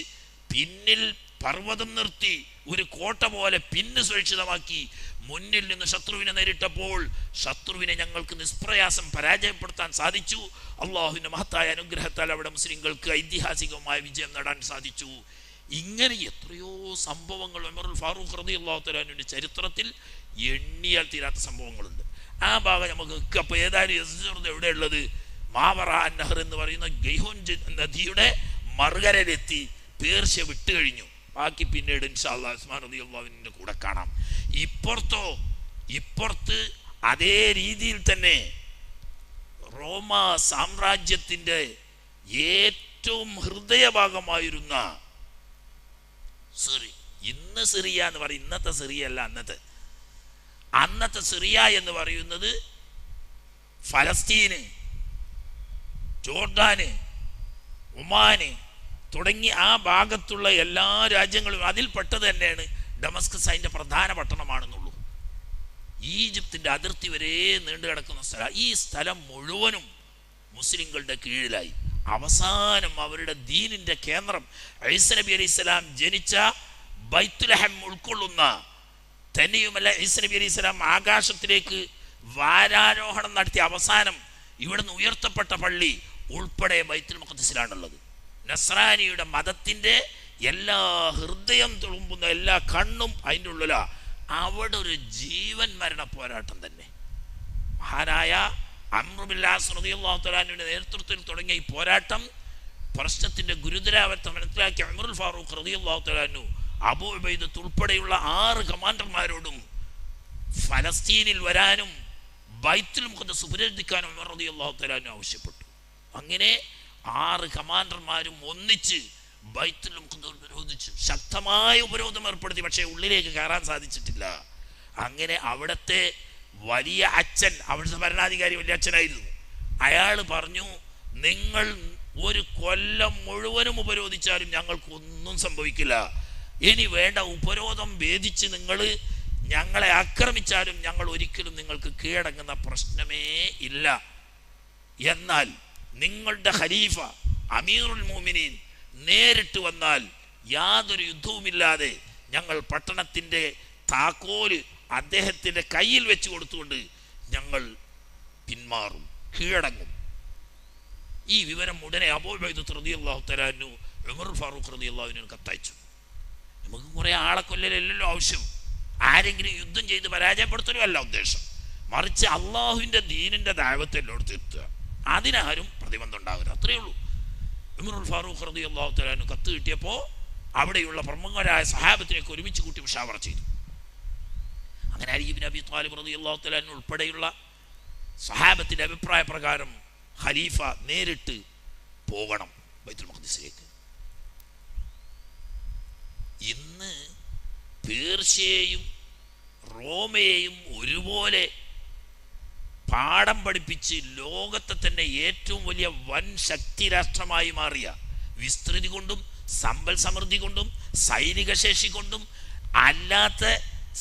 പിന്നിൽ പർവ്വതം നിർത്തി ഒരു കോട്ട പോലെ പിന്ന് സുരക്ഷിതമാക്കി മുന്നിൽ നിന്ന് ശത്രുവിനെ നേരിട്ടപ്പോൾ ശത്രുവിനെ ഞങ്ങൾക്ക് നിഷ്പ്രയാസം പരാജയപ്പെടുത്താൻ സാധിച്ചു. അള്ളാഹുവിന്റെ മഹത്തായ അനുഗ്രഹത്താൽ അവിടെ മുസ്ലിങ്ങൾക്ക് ഐതിഹാസികമായ വിജയം നേടാൻ സാധിച്ചു. ഇങ്ങനെ എത്രയോ സംഭവങ്ങൾ ഉമറുൽ ഫാറൂഖ് റളിയല്ലാഹു തആല അൻഹുവിന്റെ ചരിത്രത്തിൽ എണ്ണിയാൽ തീരാത്ത സംഭവങ്ങളുണ്ട്. ആ ഭാഗം നമുക്ക് അപ്പോൾ ഏതായാലും എവിടെയുള്ളത്? മാവറ അന്നഹർ എന്ന് പറയുന്ന ഗൈഹോൻ നദിയുടെ മറുകരയിലെത്തി പേർഷ്യ വിട്ടുകഴിഞ്ഞു. ബാക്കി പിന്നീട് ഇൻഷാ അല്ലാഹ് ഉസ്മാൻ റളിയല്ലാഹു അൻഹുവിന്റെ കൂടെ കാണാം. ഇപ്പുറത്ത് അതേ രീതിയിൽ തന്നെ റോമ സാമ്രാജ്യത്തിന്റെ ഏറ്റവും ഹൃദയഭാഗമായിരുന്ന ഇന്ന് സിറിയ എന്ന് പറയും, ഇന്നത്തെ സിറിയ അല്ല, അന്നത്തെ സിറിയ എന്ന് പറയുന്നത് ഫലസ്തീന്, ജോർദാന്, ഒമാന് തുടങ്ങി ആ ഭാഗത്തുള്ള എല്ലാ രാജ്യങ്ങളും അതിൽപ്പെട്ടത് തന്നെയാണ്. ഡമസ്കസ് അതിൻ്റെ പ്രധാന പട്ടണമാണെന്നുള്ളൂ. ഈജിപ്തിൻ്റെ അതിർത്തി വരെ നീണ്ടു കിടക്കുന്ന സ്ഥലം. ഈ സ്ഥലം മുഴുവനും മുസ്ലിങ്ങളുടെ കീഴിലായി. അവസാനം അവരുടെ ദീനിൻ്റെ കേന്ദ്രം ഈസ നബി അലൈഹി സ്വലാം ജനിച്ച ബൈത്തുലഹം ഉൾക്കൊള്ളുന്ന, തന്നെയുമല്ല ഈസ നബി അലൈഹി സ്വലാം ആകാശത്തിലേക്ക് വാരാരോഹണം നടത്തിയ അവസാനം ഇവിടുന്ന് ഉയർത്തപ്പെട്ട പള്ളി ഉൾപ്പെടെ ബൈത്തുൽ മുഖദ്ദിസിലാണുള്ളത്. നസ്രാനിയുടെ മതത്തിൻ്റെ എല്ലാ ഹൃദയം തുളുമ്പുന്ന എല്ലാ കണ്ണും അതിൻ്റെ ഉള്ളിലാ. അവിടെ ഒരു ജീവൻ മരണ പോരാട്ടം തന്നെ. മഹാനായ അംർ ബിൻ ആസ് റളിയല്ലാഹു തആല അൻഹുവിന്റെ നേതൃത്വത്തിൽ തുടങ്ങിയ ഈ പോരാട്ടം പ്രശ്നത്തിന്റെ ഗുരുതരാവസ്ഥ മനസ്സിലാക്കിയ ഉമറുൽ ഫാറൂഖ് റളിയല്ലാഹു തആല അൻഹു അബൂ ഉബൈദത്ത് ഉൾപ്പെടെയുള്ള 6 കമാൻഡർമാരോടും ഫലസ്തീനിൽ വരാനും ബൈത്തുൽ മുഖദ്ദസ് ഉപരോധിക്കാനും ഉമർ റളിയല്ലാഹു തആല അൻഹു ആവശ്യപ്പെട്ടു. അങ്ങനെ 6 കമാൻഡർമാരും ഒന്നിച്ച് ബൈത്തുൽ മുഖദ്ദസ് ഉപരോധിച്ചു. ശക്തമായ ഉപരോധം ഏർപ്പെടുത്തി. പക്ഷേ ഉള്ളിലേക്ക് കയറാൻ സാധിച്ചിട്ടില്ല. അങ്ങനെ അവിടുത്തെ വലിയ അച്ഛൻ, അവിടുത്തെ ഭരണാധികാരി വലിയ അച്ഛനായിരുന്നു, അയാൾ പറഞ്ഞു, നിങ്ങൾ 1 കൊല്ലം മുഴുവനും ഉപരോധിച്ചാലും ഞങ്ങൾക്കൊന്നും സംഭവിക്കില്ല. ഇനി വേണ്ട, ഉപരോധം ഭേദിച്ച് നിങ്ങൾ ഞങ്ങളെ ആക്രമിച്ചാലും ഞങ്ങൾ ഒരിക്കലും നിങ്ങൾക്ക് കീഴടങ്ങുന്ന പ്രശ്നമേ ഇല്ല. എന്നാൽ നിങ്ങളുടെ ഖലീഫ അമീറുൽ മുഅ്മിനീൻ നേരിട്ട് വന്നാൽ യാതൊരു യുദ്ധവുമില്ലാതെ ഞങ്ങൾ പട്ടണത്തിൻ്റെ താക്കോല് അദ്ദേഹത്തിൻ്റെ കയ്യിൽ വെച്ച് കൊടുത്തുകൊണ്ട് ഞങ്ങൾ പിന്മാറും, കീഴടങ്ങും. ഈ വിവരം ഉടനെ അബൂ ഉബൈദ റളിയല്ലാഹു തആല അൻഹു ഉമർ ഫാറൂഖ് റളിയല്ലാഹു അൻഹു കത്തയച്ചു. നമുക്ക് കുറേ ആളെ കൊല്ലലല്ലോ ആവശ്യം, ആരെങ്കിലും യുദ്ധം ചെയ്ത് പരാജയപ്പെടുത്തലുമല്ല ഉദ്ദേശം, മറിച്ച് അള്ളാഹുവിൻ്റെ ദീനിൻ്റെ ദഅവത്ത് എല്ലായിടത്തും എത്തുക. അതിനാരും പ്രതിബന്ധം ഉണ്ടാവില്ല, അത്രയേ ഉള്ളൂ. ഉമർ ഫാറൂഖ് റളിയല്ലാഹു തആല അൻഹു കത്ത് കിട്ടിയപ്പോൾ അവിടെയുള്ള പ്രമുഖരായ സഹാബത്തിനെയൊക്കെ ഒരുമിച്ച് കൂട്ടി മുശാവറ ചെയ്തു. അങ്ങനെ അലി ഇബ്നു അബീ ത്വാലിബ് റളിയല്ലാഹു തആല അൻഹു ഉൾപ്പെടെയുള്ള സഹാബത്തിൻ്റെ അഭിപ്രായ പ്രകാരം ഖലീഫ നേരിട്ട് പോകണം ബൈത്തുൽ മഖ്ദിസിലേക്ക്. ഇന്ന് പേർഷ്യയെയും റോമയെയും ഒരുപോലെ പാഠം പഠിപ്പിച്ച് ലോകത്തെ തന്നെ ഏറ്റവും വലിയ വൻ ശക്തി രാഷ്ട്രമായി മാറിയ, വിസ്തൃതി കൊണ്ടും സമ്പൽ സമൃദ്ധി കൊണ്ടും സൈനിക ശേഷി കൊണ്ടും അല്ലാത്ത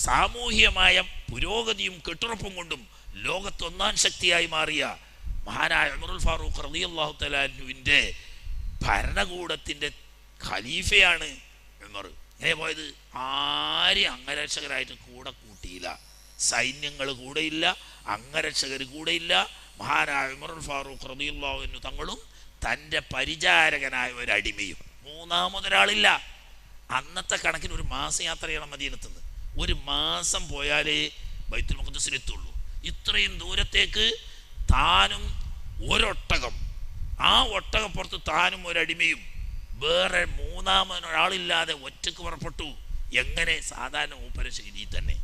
സാമൂഹികമായ പുരോഗതിയും കെട്ടുറപ്പും കൊണ്ടും ലോകത്ത് ഒന്നാം ശക്തിയായി മാറിയ മഹാനായ ഉമറുൽ ഫാറൂഖ് റളിയല്ലാഹു തആല അൻഹുവിൻ്റെ ഭരണകൂടത്തിൻ്റെ ഖലീഫയാണ് ഉമർ. ഇങ്ങനെ പോയത് ആരെയും അംഗരക്ഷകരായിട്ട് കൂടെ കൂട്ടിയില്ല, സൈന്യങ്ങൾ കൂടെയില്ല, അംഗരക്ഷകർ കൂടെയില്ല. മഹാനായ ഉമറുൽ ഫാറൂഖ് റളിയല്ലാഹു അൻഹു തങ്ങളും തൻ്റെ പരിചാരകനായ ഒരടിമയും, മൂന്നാമതൊരാളില്ല. അന്നത്തെ കണക്കിന് ഒരു മാസം യാത്ര ചെയ്യണം മദീനത്തുനിന്ന്. ഒരു മാസം പോയാലേ ബൈത്തുൽ മഖ്ദിസിലെത്തുള്ളൂ. ഇത്രയും ദൂരത്തേക്ക് താനും ഒരൊട്ടകം, ആ ഒട്ടകപ്പുറത്ത് താനും ഒരടിമയും, വേറെ മൂന്നാമതൊരാളില്ലാതെ ഒറ്റക്ക് പുറപ്പെട്ടു. എങ്ങനെ? സാധാരണ മൂപ്പര ശൈലി തന്നെ.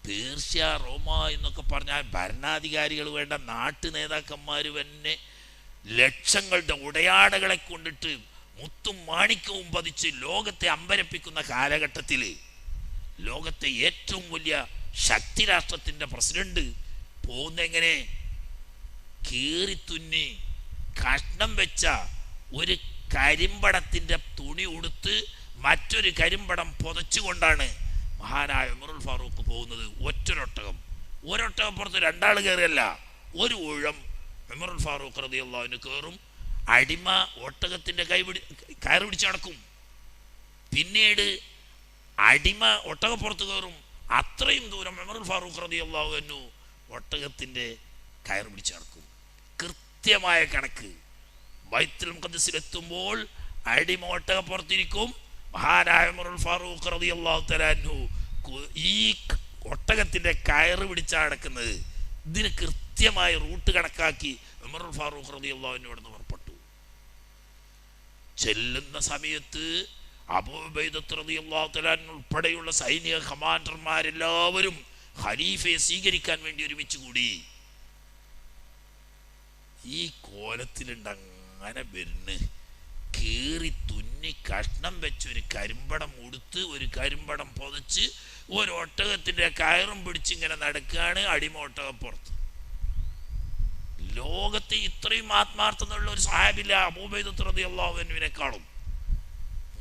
പേർഷ്യ, റോമ എന്നൊക്കെ പറഞ്ഞാൽ ഭരണാധികാരികൾ വേണ്ട, നാട്ടു നേതാക്കന്മാർ തന്നെ ലക്ഷങ്ങളുടെ ഉടയാടകളെ കൊണ്ടിട്ട് മുത്തും മാണിക്യവും പതിച്ച് ലോകത്തെ അമ്പരപ്പിക്കുന്ന കാലഘട്ടത്തിൽ ലോകത്തെ ഏറ്റവും വലിയ ശക്തി രാഷ്ട്രത്തിൻ്റെ പ്രസിഡന്റ് പോകുന്നെങ്ങനെ? കീറിത്തുന്നി കഷ്ണം വെച്ച ഒരു കരിമ്പടത്തിൻ്റെ തുണി ഉടുത്ത് മറ്റൊരു കരിമ്പടം പുതച്ചുകൊണ്ടാണ് മഹാനായ ഉമറുൽ ഫാറൂഖ് പോകുന്നത്. ഒറ്റൊരൊട്ടകം, ഒരൊട്ടകപ്പുറത്ത് രണ്ടാൾ കയറിയല്ല, ഒരു ഊഴം ഉമറുൽ ഫാറൂഖ് റളിയല്ലാഹു അൻഹു കയറും. അടിമ ഒട്ടകത്തിൻ്റെ കയറ് പിടിച്ച് നടക്കും. പിന്നീട് അടിമ ഒട്ടകപ്പുറത്ത് കയറും. അത്രയും ദൂരം ഉമറുൽ ഫാറൂഖ് റളിയല്ലാഹു അൻഹു ഒട്ടകത്തിൻ്റെ കയറ് പിടിച്ച് നടക്കും. കൃത്യമായ കണക്ക്. ബൈത്തുൽ മുഖദ്ദസിലെത്തുമ്പോൾ അടിമ ഒട്ടകപ്പുറത്തിരിക്കും. മഹാനായ ഉമറുൽ ഫാറൂഖ് റളിയല്ലാഹു തആല അൻഹു ഈ ഒട്ടകത്തിൻ്റെ കയറ് പിടിച്ചാണ് നടക്കുന്നത്. ഇതിന് കൃത്യമായ റൂട്ട് കണക്കാക്കി ഉമറുൽ ഫാറൂഖ് റളിയല്ലാഹു അൻഹു അവിടെ നിന്ന് പുറപ്പെട്ടു. ചെല്ലുന്ന സമയത്ത് അബൂ ഉബൈദ റളിയല്ലാഹു തആല അൻഹു ഉൾപ്പെടെയുള്ള സൈനിക കമാൻഡർമാരെല്ലാവരും ഖലീഫയെ സ്വീകരിക്കാൻ വേണ്ടി ഒരുമിച്ച് കൂടി. ഈ കോലത്തിലുണ്ടങ്ങനെ വരുന്ന്, കീറി തുന്നി കഷ്ണം വെച്ച് ഒരു കരിമ്പടം ഉടുത്ത് ഒരു കരിമ്പടം പൊതച്ച് ഒരു ഒട്ടകത്തിൻ്റെ കയറും പിടിച്ചിങ്ങനെ നടക്കുകയാണ് അടിമ ഒട്ടകപ്പുറത്ത്. ലോകത്തെ ഇത്രയും ആത്മാർത്ഥമുള്ള ഒരു സഹാബില്ല അബൂ ഉബൈദ റളിയല്ലാഹു അൻഹുവിനെക്കാളും.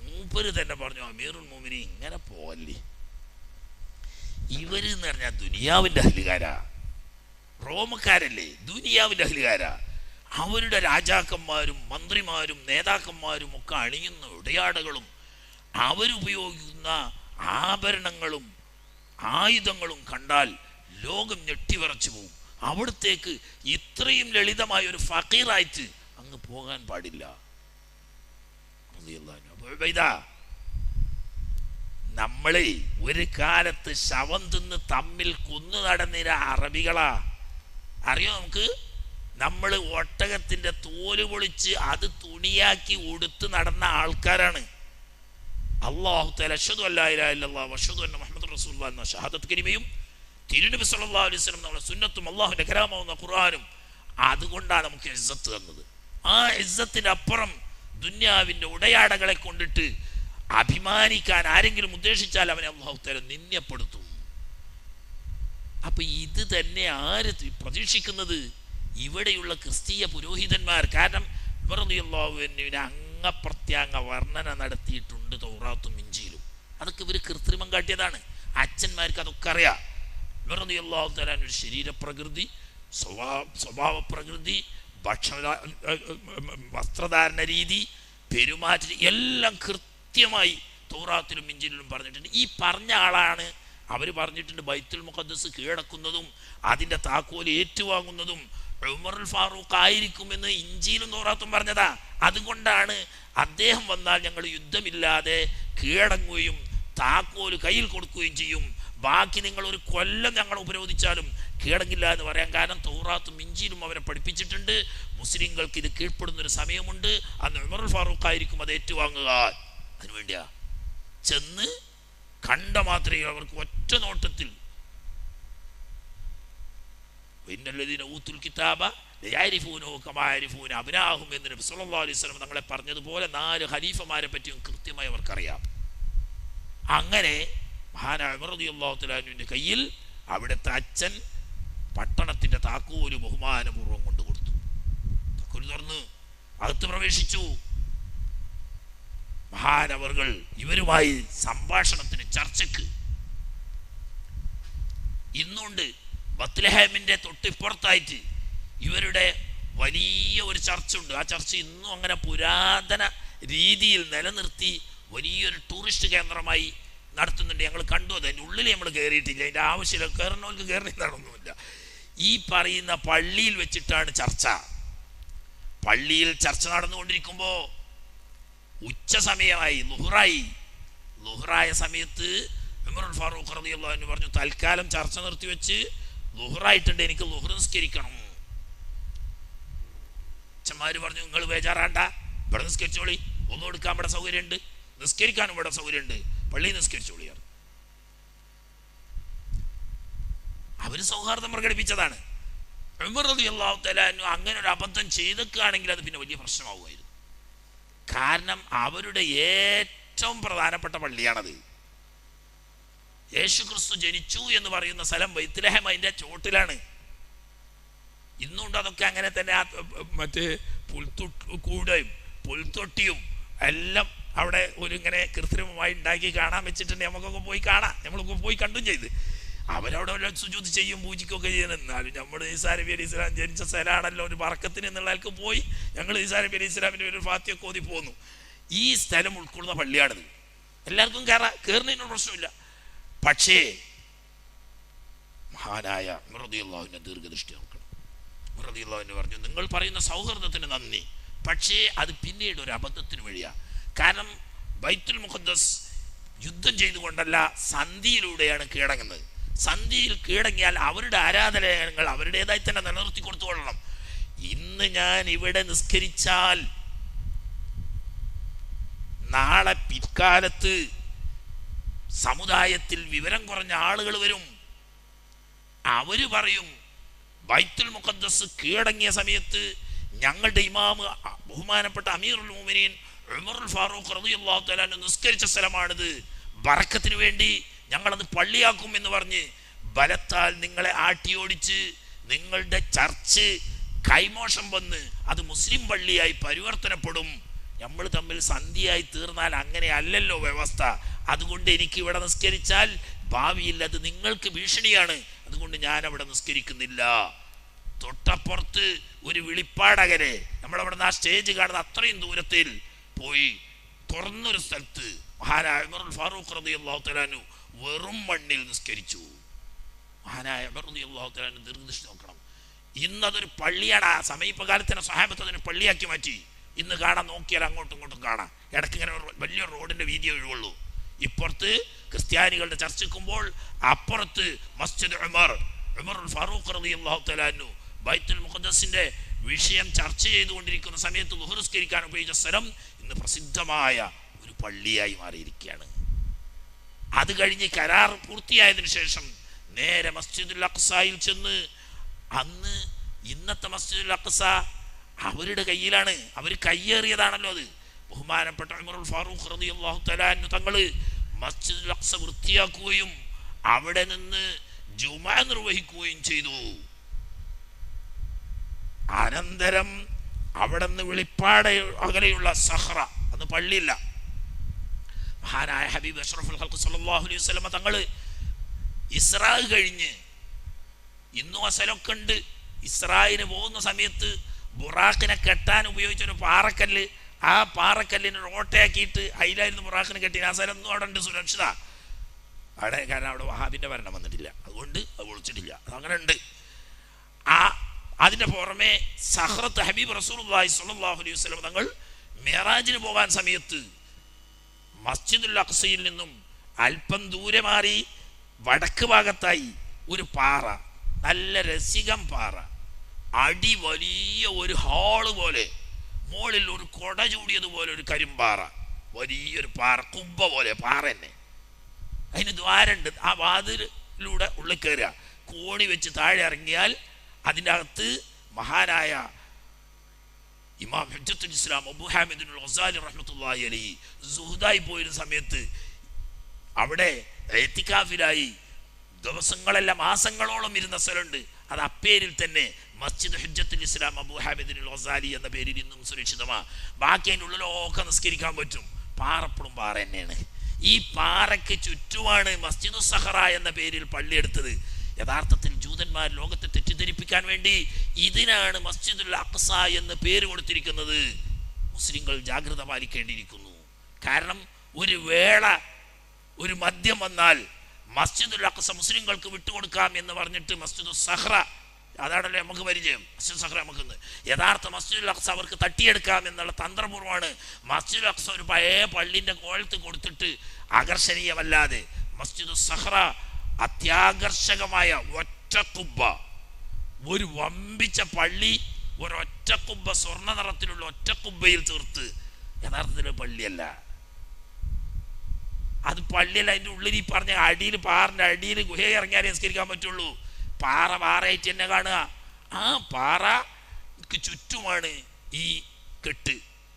മൂപ്പര് തന്നെ പറഞ്ഞു, അമീറുൽ മുഅ്മിനീൻ ഇങ്ങനെ പോവല്ലേ, ഇവര് എന്ന് പറഞ്ഞാൽ ദുനിയാവിൻ്റെ അഹ്ലുകാരാ, റോമക്കാരല്ലേ, ദുനിയാവിൻ്റെ അഹ്ലുകാരാ. അവരുടെ രാജാക്കന്മാരും മന്ത്രിമാരും നേതാക്കന്മാരും ഒക്കെ അണിയുന്ന ഉടയാടകളും അവരുപയോഗിക്കുന്ന ആഭരണങ്ങളും ആയുധങ്ങളും കണ്ടാൽ ലോകം ഞെട്ടിവിറച്ചു പോകും. അവിടത്തേക്ക് ഇത്രയും ലളിതമായ ഒരു ഫക്കീറായിട്ട് അങ്ങ് പോകാൻ പാടില്ല. നമ്മളെ ഒരു കാലത്ത് ശവം തിന്ന് തമ്മിൽ കൊന്നു നടന്നിര അറബികളാ. അറിയോ നമുക്ക്? നമ്മൾ ഒട്ടകത്തിൻ്റെ തോല് പൊളിച്ച് അത് തുണിയാക്കി ഉടുത്ത് നടന്ന ആൾക്കാരാണ്. അല്ലാഹു തആല അശ്ഹദു അല്ലാ ഇലാഹ ഇല്ലല്ലാഹു വഅശ്ഹദു അന്ന മുഹമ്മദൻ റസൂലുള്ളാഹി എന്ന ഷഹാദത്ത് കലിമയും തിരുനബി സല്ലല്ലാഹു അലൈഹി വസല്ലം നമ്മുടെ സുന്നത്തും അല്ലാഹുവിൻ്റെ കലാമാവുന്ന ഖുർആനും അതുകൊണ്ടാണ് നമുക്ക് ഇസ്സത്ത് തന്നത്. ആ ഇസ്സത്തിൻ്റെ അപ്പുറം ദുന്യാവിൻ്റെ ഉടയാടകളെ കൊണ്ടിട്ട് അഭിമാനിക്കാൻ ആരെങ്കിലും ഉദ്ദേശിച്ചാൽ അവനെ അല്ലാഹു തആല നിന്ദ്യപ്പെടുത്തും. അപ്പൊ ഇത് തന്നെ ആര് പ്രതീക്ഷിക്കുന്നത്? ഇവിടെയുള്ള ക്രിസ്തീയ പുരോഹിതന്മാർ. കാരണം റളിയല്ലാഹു അൻഹുവിനെ അംഗപ്രത്യാംഗ വർണ്ണന നടത്തിയിട്ടുണ്ട് തൗറാത്തും ഇഞ്ചീലും. അതൊക്കെ ഇവർ കൃത്രിമം കാട്ടിയതാണ്. അച്ഛന്മാർക്ക് അതൊക്കെ അറിയാം. റളിയല്ലാഹു തആല ഒരു ശരീരപ്രകൃതി, സ്വഭാവ പ്രകൃതി, ഭക്ഷണ വസ്ത്രധാരണ രീതി, പെരുമാറ്റ എല്ലാം കൃത്യമായി തൗറാത്തിലും ഇഞ്ചിയിലും പറഞ്ഞിട്ടുണ്ട്. ഈ പറഞ്ഞ ആളാണ് അവർ പറഞ്ഞിട്ടുണ്ട് ബൈത്തുൽ മുഖദ്ദസ് കീഴടക്കുന്നതും അതിൻ്റെ താക്കോല് ഏറ്റുവാങ്ങുന്നതും ഉമറുൽ ഫാറൂഖ് ആയിരിക്കുമെന്ന് ഇഞ്ചിയിലും തൗറാത്തും പറഞ്ഞതാ. അതുകൊണ്ടാണ് അദ്ദേഹം വന്നാൽ ഞങ്ങൾ യുദ്ധമില്ലാതെ കീഴടങ്ങുകയും താക്കോല് കയ്യിൽ കൊടുക്കുകയും ചെയ്യും, ബാക്കി നിങ്ങൾ ഒരു കൊല്ലം ഞങ്ങൾ ഉപരോധിച്ചാലും കീഴടങ്ങില്ല എന്ന് പറയാൻ കാരണം തൗറാത്തും ഇഞ്ചിയിലും അവരെ പഠിപ്പിച്ചിട്ടുണ്ട്. മുസ്ലിങ്ങൾക്ക് ഇത് കീഴ്പ്പെടുന്നൊരു സമയമുണ്ട്, അന്ന് ഉമറുൽ ഫാറൂഖ് ആയിരിക്കും അത് ഏറ്റുവാങ്ങുക. അതിനുവേണ്ടിയാ ചെന്ന് കണ്ട മാത്രമേ അവർക്ക് ഒറ്റ നോട്ടത്തിൽ തങ്ങളെ പറഞ്ഞതുപോലെ 4 ഖലീഫമാരെ പറ്റിയും കൃത്യമായി അവർക്കറിയാം. അങ്ങനെ മഹാനായ ഉമർ റളിയല്ലാഹു തആല അൻഹുവിന്റെ കയ്യിൽ അവിടുത്തെ അച്ഛൻ പട്ടണത്തിന്റെ താക്കോല് ബഹുമാനപൂർവ്വം കൊണ്ടു കൊടുത്തു. താക്കോല് തുറന്ന് അകത്ത് പ്രവേശിച്ചു. മഹാനവർകൾ ഇവരുമായി സംഭാഷണത്തിന്, ചർച്ചക്ക് ഇന്നുണ്ട്. ബത്ലഹേമിന്റെ തൊട്ടിപ്പുറത്തായിട്ട് ഇവരുടെ വലിയ ഒരു ചർച്ച ഉണ്ട്. ആ ചർച്ച ഇന്നും അങ്ങനെ പുരാതന രീതിയിൽ നിലനിർത്തി വലിയൊരു ടൂറിസ്റ്റ് കേന്ദ്രമായി നടത്തുന്നുണ്ട്. ഞങ്ങൾ കണ്ടു. അതിൻ്റെ ഉള്ളിൽ നമ്മൾ കയറിയിട്ടില്ല, അതിൻ്റെ ആവശ്യമില്ല, കയറുന്നവർക്ക് കയറുന്നതാണൊന്നുമില്ല. ഈ പറയുന്ന പള്ളിയിൽ വെച്ചിട്ടാണ് ചർച്ച. പള്ളിയിൽ ചർച്ച നടന്നുകൊണ്ടിരിക്കുമ്പോൾ ഉച്ച സമയമായി, ലുഹ്റായ സമയത്ത് ഉമറുൽ ഫാറൂഖ് റളിയല്ലാഹു അൻഹു പറഞ്ഞു, തൽക്കാലം ചർച്ച നിർത്തിവെച്ച് ലുഹ്റായിട്ടുണ്ട്, എനിക്ക് ലുഹ്ർ നിസ്കരിക്കണം. അച്ഛന്മാര് പറഞ്ഞു, നിങ്ങൾ ബേജാറാണ്ട, ഇവിടെ നിസ്കരിച്ചോളി, ഒന്നും എടുക്കാൻ ഇവിടെ സൗകര്യമുണ്ട്, നിസ്കരിക്കാനും ഇവിടെ സൗകര്യമുണ്ട്, പള്ളിയിൽ നിസ്കരിച്ചോളിയാണ്. അവര് സൗഹാർദ്ദം പ്രകടിപ്പിച്ചതാണ്. ഉമർ റളിയല്ലാഹു തആല അൻഹു അങ്ങനെ ഒരു അബദ്ധം ചെയ്തൊക്കെയാണെങ്കിൽ അത് പിന്നെ വലിയ പ്രശ്നമാവുമായിരുന്നു. കാരണം അവരുടെ ഏറ്റവും പ്രധാനപ്പെട്ട പള്ളിയാണത്. യേശു ക്രിസ്തു ജനിച്ചു എന്ന് പറയുന്ന സ്ഥലം ബൈത്ലഹേം അതിൻ്റെ ചോട്ടിലാണ്. ഇന്നുണ്ട് അതൊക്കെ അങ്ങനെ തന്നെ. മറ്റേ പുൽത്തൊട്ടിയും എല്ലാം അവിടെ ഒരു ഇങ്ങനെ കൃത്രിമമായി ഉണ്ടാക്കി കാണാൻ വെച്ചിട്ടുണ്ട്. നമുക്കൊക്കെ പോയി കാണാം, നമ്മളൊക്കെ പോയി കണ്ടും ചെയ്ത്. അവരവിടെ വല്ല സുജൂദ് ചെയ്യും, പൂജിക്കുകയൊക്കെ ചെയ്യുന്ന. എന്നാലും നമ്മൾ ഈസാ നബി അലൈഹി സ്വലാം ജനിച്ച സ്ഥലമാണല്ലോ, ഒരു ബർക്കത്തിന് എന്നുള്ള ആൾക്ക് പോയി ഞങ്ങൾ ഈസാ നബി അലൈഹി സ്വലാമിൻ്റെ ഒരു ഫാത്തിഹയൊക്കെ ഓതി പോന്നു. ഈ സ്ഥലം ഉൾക്കൊള്ളുന്ന പള്ളിയാണിത്. എല്ലാവർക്കും കയറുന്നതിനൊരു പ്രശ്നമില്ല. പക്ഷേ മഹാനായ ഉമർ റളിയല്ലാഹു അൻഹു ദീർഘദൃഷ്ടി നോക്കണം. ഉമർ റളിയല്ലാഹു അൻഹു പറഞ്ഞു, നിങ്ങൾ പറയുന്ന സൗഹൃദത്തിന് നന്ദി, പക്ഷേ അത് പിന്നീട് ഒരു അബദ്ധത്തിന് വഴിയാണ്. കാരണം ബൈത്തുൽ മുഖദ്ദസ് യുദ്ധം ചെയ്തുകൊണ്ടല്ല, സന്ധിയിലൂടെയാണ് കീഴടങ്ങുന്നത്. സന്ധിയിൽ കീഴടങ്ങിയാൽ അവരുടെ ആരാധനാലയങ്ങൾ അവരുടേതായി തന്നെ നിലനിർത്തി കൊടുത്തുകൊള്ളണം. ഇന്ന് ഞാൻ ഇവിടെ നിസ്കരിച്ചാൽ നാളെ പിൽക്കാലത്ത് സമുദായത്തിൽ വിവരം കുറഞ്ഞ ആളുകൾ വരും. അവര് പറയും, ബൈത്തുൽ മുഖദ്ദസ് കീഴടങ്ങിയ സമയത്ത് ഞങ്ങളുടെ ഇമാമ് ബഹുമാനപ്പെട്ട അമീറുൽ മുഅ്മിനീൻ ഉമറുൽ ഫാറൂഖ് റളിയല്ലാഹു തആല അൻഹു നിസ്കരിച്ച സ്ഥലമാണിത്, ബറക്കത്തിന് വേണ്ടി ഞങ്ങളത് പള്ളിയാക്കും എന്ന് പറഞ്ഞ് ബലത്താൽ നിങ്ങളെ ആട്ടിയോടിച്ച് നിങ്ങളുടെ ചർച്ച് കൈമോശം വന്ന് അത് മുസ്ലിം പള്ളിയായി പരിവർത്തനപ്പെടും. നമ്മൾ തമ്മിൽ സന്ധിയായി തീർന്നാൽ അങ്ങനെ അല്ലല്ലോ വ്യവസ്ഥ. അതുകൊണ്ട് എനിക്ക് ഇവിടെ നിസ്കരിച്ചാൽ ഭാവിയിൽ അത് നിങ്ങൾക്ക് ഭീഷണിയാണ്, അതുകൊണ്ട് ഞാൻ അവിടെ നിസ്കരിക്കുന്നില്ല. തൊട്ടപ്പുറത്ത് ഒരു വിളിപ്പാടകരെ നമ്മളവിടെ നിന്ന് ആ സ്റ്റേജ് കാണുന്ന അത്രയും ദൂരത്തിൽ പോയി തുറന്നൊരു സ്ഥലത്ത് മഹാനായ ഉമറുൽ ഫാറൂഖ് റളിയല്ലാഹു തആല അൻഹു വെറും മണ്ണിൽ നിസ്കരിച്ചു. മഹാനായ ഉമർ റളിയല്ലാഹു തആല അൻഹു ദീർഘദൃഷ്ടി നോക്കണം. ഇന്നതൊരു പള്ളിയാണ്. ആ സമീപകാലത്തിന് സ്വഹാബത്ത് അതിനെ പള്ളിയാക്കി മാറ്റി. ഇന്ന് കാണാൻ നോക്കിയാൽ അങ്ങോട്ടും ഇങ്ങോട്ടും കാണാം. ഇടയ്ക്ക് ഇങ്ങനെ വലിയ റോഡിന്റെ വീതി ഒഴിവുള്ളൂ. ഇപ്പുറത്ത് ക്രിസ്ത്യാനികളുടെ ചർച്ചിക്കുമ്പോൾ അപ്പുറത്ത് മസ്ജിദ് ഉമറുൽ ഫാറൂഖ് റളിയല്ലാഹു തആല അൻഹു ബൈത്തുൽ മുഖദ്ദസിന്റെ വിഷയം ചർച്ച ചെയ്തുകൊണ്ടിരിക്കുന്ന സമയത്ത് ളുഹ്ർ നിസ്കരിക്കാൻ ഉപയോഗിച്ച സ്ഥലം ഇന്ന് പ്രസിദ്ധമായ ഒരു പള്ളിയായി മാറിയിരിക്കുകയാണ്. അത് കഴിഞ്ഞ് കരാർ പൂർത്തിയായതിനു ശേഷം നേരെ മസ്ജിദുൽ അഖ്സയിൽ ചെന്ന്, അന്ന് ഇന്നത്തെ മസ്ജിദുൽ അഖ്സ അവരുടെ കയ്യിലാണ്, അവർ കയ്യേറിയതാണല്ലോ അത്. ബഹുമാനപ്പെട്ട ഉമറുൽ ഫാറൂഖ് റളിയല്ലാഹു തആല അൻഹു തങ്ങള് മസ്ജിദുൽ അഖ്സ വൃത്തിയാക്കുകയും അവിടെ നിന്ന് ജുമുഅ നിർവഹിക്കുകയും ചെയ്തു. അനന്തരം അവിടെ നിന്ന് വെളിപ്പാട് അകലെയുള്ള സഹ്റ, അന്ന് പള്ളിയില്ല, മഹാനായ ഹബീബ് അഷ്റഫുൽ ഖൽഖ് സല്ലല്ലാഹു അലൈഹി വസല്ലം തങ്ങള് ഇസ്രാ കഴിഞ്ഞ് ഇന്നും ആ സ്ഥലമൊക്കെ ഉണ്ട്. ഇസ്രായേലിന് പോകുന്ന സമയത്ത് ബുറാഖിനെ കെട്ടാൻ ഉപയോഗിച്ചൊരു പാറക്കല്ല്, ആ പാറക്കല്ലിന് റോട്ടയാക്കിയിട്ട് അതിലായിരുന്നു ബുറാഖിന് കെട്ടി. ആ സ്ഥലം ഒന്നും അവിടെ ഉണ്ട് സുരക്ഷിത അവിടെ, കാരണം അവിടെ വഹാബിൻ്റെ ഭരണം വന്നിട്ടില്ല, അതുകൊണ്ട് അത് പൊളിച്ചിട്ടില്ല. അതങ്ങനെ ഉണ്ട്. അതിൻ്റെ പുറമെ സഹ്റത്ത് ഹബീബ് റസൂലുള്ളാഹി സ്വല്ലല്ലാഹു അലൈഹി വസല്ലം തങ്ങൾ മിഅ്റാജിന് പോകാൻ സമയത്ത് മസ്ജിദുൽ അഖ്സയിൽ നിന്നും അല്പം ദൂരെ മാറി വടക്ക് ഭാഗത്തായി ഒരു പാറ, നല്ല രസികം പാറ, അടി വലിയ ഒരു ഹാള് പോലെ, മുകളിൽ ഒരു കൊട ചൂടിയതുപോലെ ഒരു കരിമ്പാറ, വലിയൊരു പാറ, കുബ്ബ പോലെ പാറ തന്നെ. അതിന് ദ്വാരമുണ്ട്. ആ വാതിലൂടെ ഉള്ളിൽ കയറുക, കോണി വെച്ച് താഴെ ഇറങ്ങിയാൽ അതിൻ്റെ അകത്ത് മഹാനായ ഇമാം ഹുജ്ജത്തുൽ ഇസ്ലാം അബൂ ഹാമിദുൽ ഗസാലി റഹ്മത്തുള്ളാഹി അലൈഹി സുഹദായി പോയിരുന്ന സമയത്ത് അവിടെ ഇത്തികാഫിലായി ദിവസങ്ങളല്ല മാസങ്ങളോളം ഇരുന്ന സ്ഥലമുണ്ട്. അത് അപ്പേരിൽ തന്നെ മസ്ജിദ് ഹുജ്ജത്തുൽ ഇസ്ലാം അബൂ ഹാമിദുൽ ഗസാലി എന്ന പേരിൽ ഇന്നും സുരക്ഷിതമാണ്. ബാക്കി അതിൻ്റെ ഉള്ളിലൊക്കെ നിസ്കരിക്കാൻ പറ്റും. പാറപ്പുളും പാറ തന്നെയാണ്. ഈ പാറയ്ക്ക് ചുറ്റുമാണ് മസ്ജിദുസ് സഹറ എന്ന പേരിൽ പള്ളിയെടുത്തത്. യഥാർത്ഥത്തിൽ ജൂതന്മാർ ലോകത്തെ തെറ്റിദ്ധരിപ്പിക്കാൻ വേണ്ടി ഇതിനാണ് മസ്ജിദുൽ അഖ്സ എന്ന് പേര് കൊടുത്തിരിക്കുന്നത്. മുസ്ലിങ്ങൾ ജാഗ്രത പാലിക്കേണ്ടിയിരിക്കുന്നു. കാരണം ഒരു വേള ഒരു മദ്യം വന്നാൽ മസ്ജിദുൽ അഖ്സ മുസ്ലിങ്ങൾക്ക് വിട്ടുകൊടുക്കാം എന്ന് പറഞ്ഞിട്ട് മസ്ജിദുസ് സഹറ, അതാണല്ലോ നമുക്ക് പരിചയം, മസ്ജിദ് സഹറ നമുക്ക്. യഥാർത്ഥ മസ്ജിദുൽ അഖ്സ അവർക്ക് തട്ടിയെടുക്കാം എന്നുള്ള തന്ത്രപൂർവ്വമാണ് മസ്ജിദുൽ അഖ്സ ഒരു പഴയ പള്ളിൻ്റെ കോളത്ത് കൊടുത്തിട്ട് ആകർഷണീയമല്ലാതെ മസ്ജിദുസ് സഹറ അത്യാകർഷകമായ ഒറ്റ കുബ്ബ, ഒരു വമ്പിച്ച പള്ളി, ഒരൊറ്റ കുബ്ബ, സ്വർണ്ണ നിറത്തിലുള്ള ഒറ്റ കുബ്ബയിൽ തീർത്ത് യഥാർത്ഥത്തിൽ പള്ളിയല്ല. അത് പള്ളിയല്ല. അതിൻ്റെ ഉള്ളിൽ ഈ പറഞ്ഞ അടിയിൽ, പാറിൻ്റെ അടിയിൽ ഗുഹയെ ഇറങ്ങിയാലേ നിസ്കരിക്കാൻ പറ്റുള്ളൂ. പാറയായിട്ട് തന്നെ കാണുക. ആ പാറക്ക് ചുറ്റുമാണ് ഈ കെട്ട്.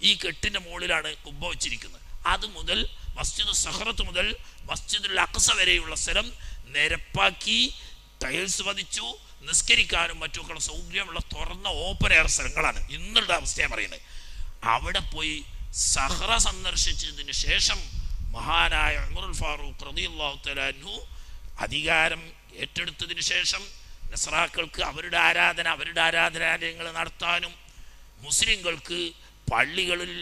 ഈ കെട്ടിൻ്റെ മുകളിലാണ് കുബ്ബ വെച്ചിരിക്കുന്നത്. അത് മുതൽ മസ്ജിദ് സഹറത്ത് മുതൽ മസ്ജിദുൽ അഖ്സ വരെയുള്ള സ്ഥലം നിരപ്പാക്കി ടൈൽസ് പതിച്ചു. നിസ്കരിക്കാനും മറ്റുമൊക്കെയുള്ള സൗകര്യമുള്ള തുറന്ന ഓപ്പൺ എയർ സ്ഥലങ്ങളാണ്. ഇന്നുള്ള അവസ്ഥയാണ് പറയുന്നത്. അവിടെ പോയി സഹറ സന്ദർശിച്ചതിന് ശേഷം മഹാനായ ഉമറുൽ ഫാറൂഖ് റളിയല്ലാഹു തആല അൻഹു അധികാരം ഏറ്റെടുത്തതിന് ശേഷം നസ്രാക്കൾക്ക് അവരുടെ ആരാധനാലയങ്ങൾ നടത്താനും മുസ്ലിങ്ങൾക്ക് പള്ളികളിൽ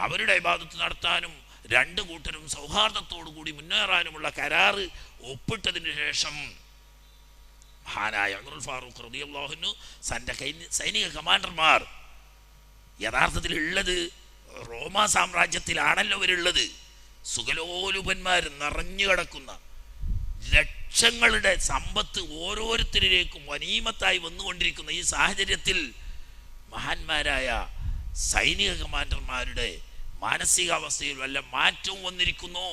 അവരുടെ ഇബാദത്ത് നടത്താനും രണ്ടു കൂട്ടരും സൗഹാർദ്ദത്തോടു കൂടി മുന്നേറാനുമുള്ള കരാറ് ഒപ്പിട്ടതിന് ശേഷം മഹാനായ ഉമറുൽ ഫാറൂഖ് റളിയല്ലാഹു അൻഹു തൻ്റെ സൈനിക കമാൻഡർമാർ, യഥാർത്ഥത്തിൽ ഉള്ളത് റോമാ സാമ്രാജ്യത്തിലാണല്ലോ അവരുള്ളത്, സുഖലോലുപന്മാർ നിറഞ്ഞു കിടക്കുന്ന ലക്ഷങ്ങളുടെ സമ്പത്ത് ഓരോരുത്തരിലേക്കും വനീമത്തായി വന്നുകൊണ്ടിരിക്കുന്ന ഈ സാഹചര്യത്തിൽ മഹാന്മാരായ സൈനിക കമാൻഡർമാരുടെ മാനസികാവസ്ഥയിൽ വല്ല മാറ്റവും വന്നിരിക്കുന്നോ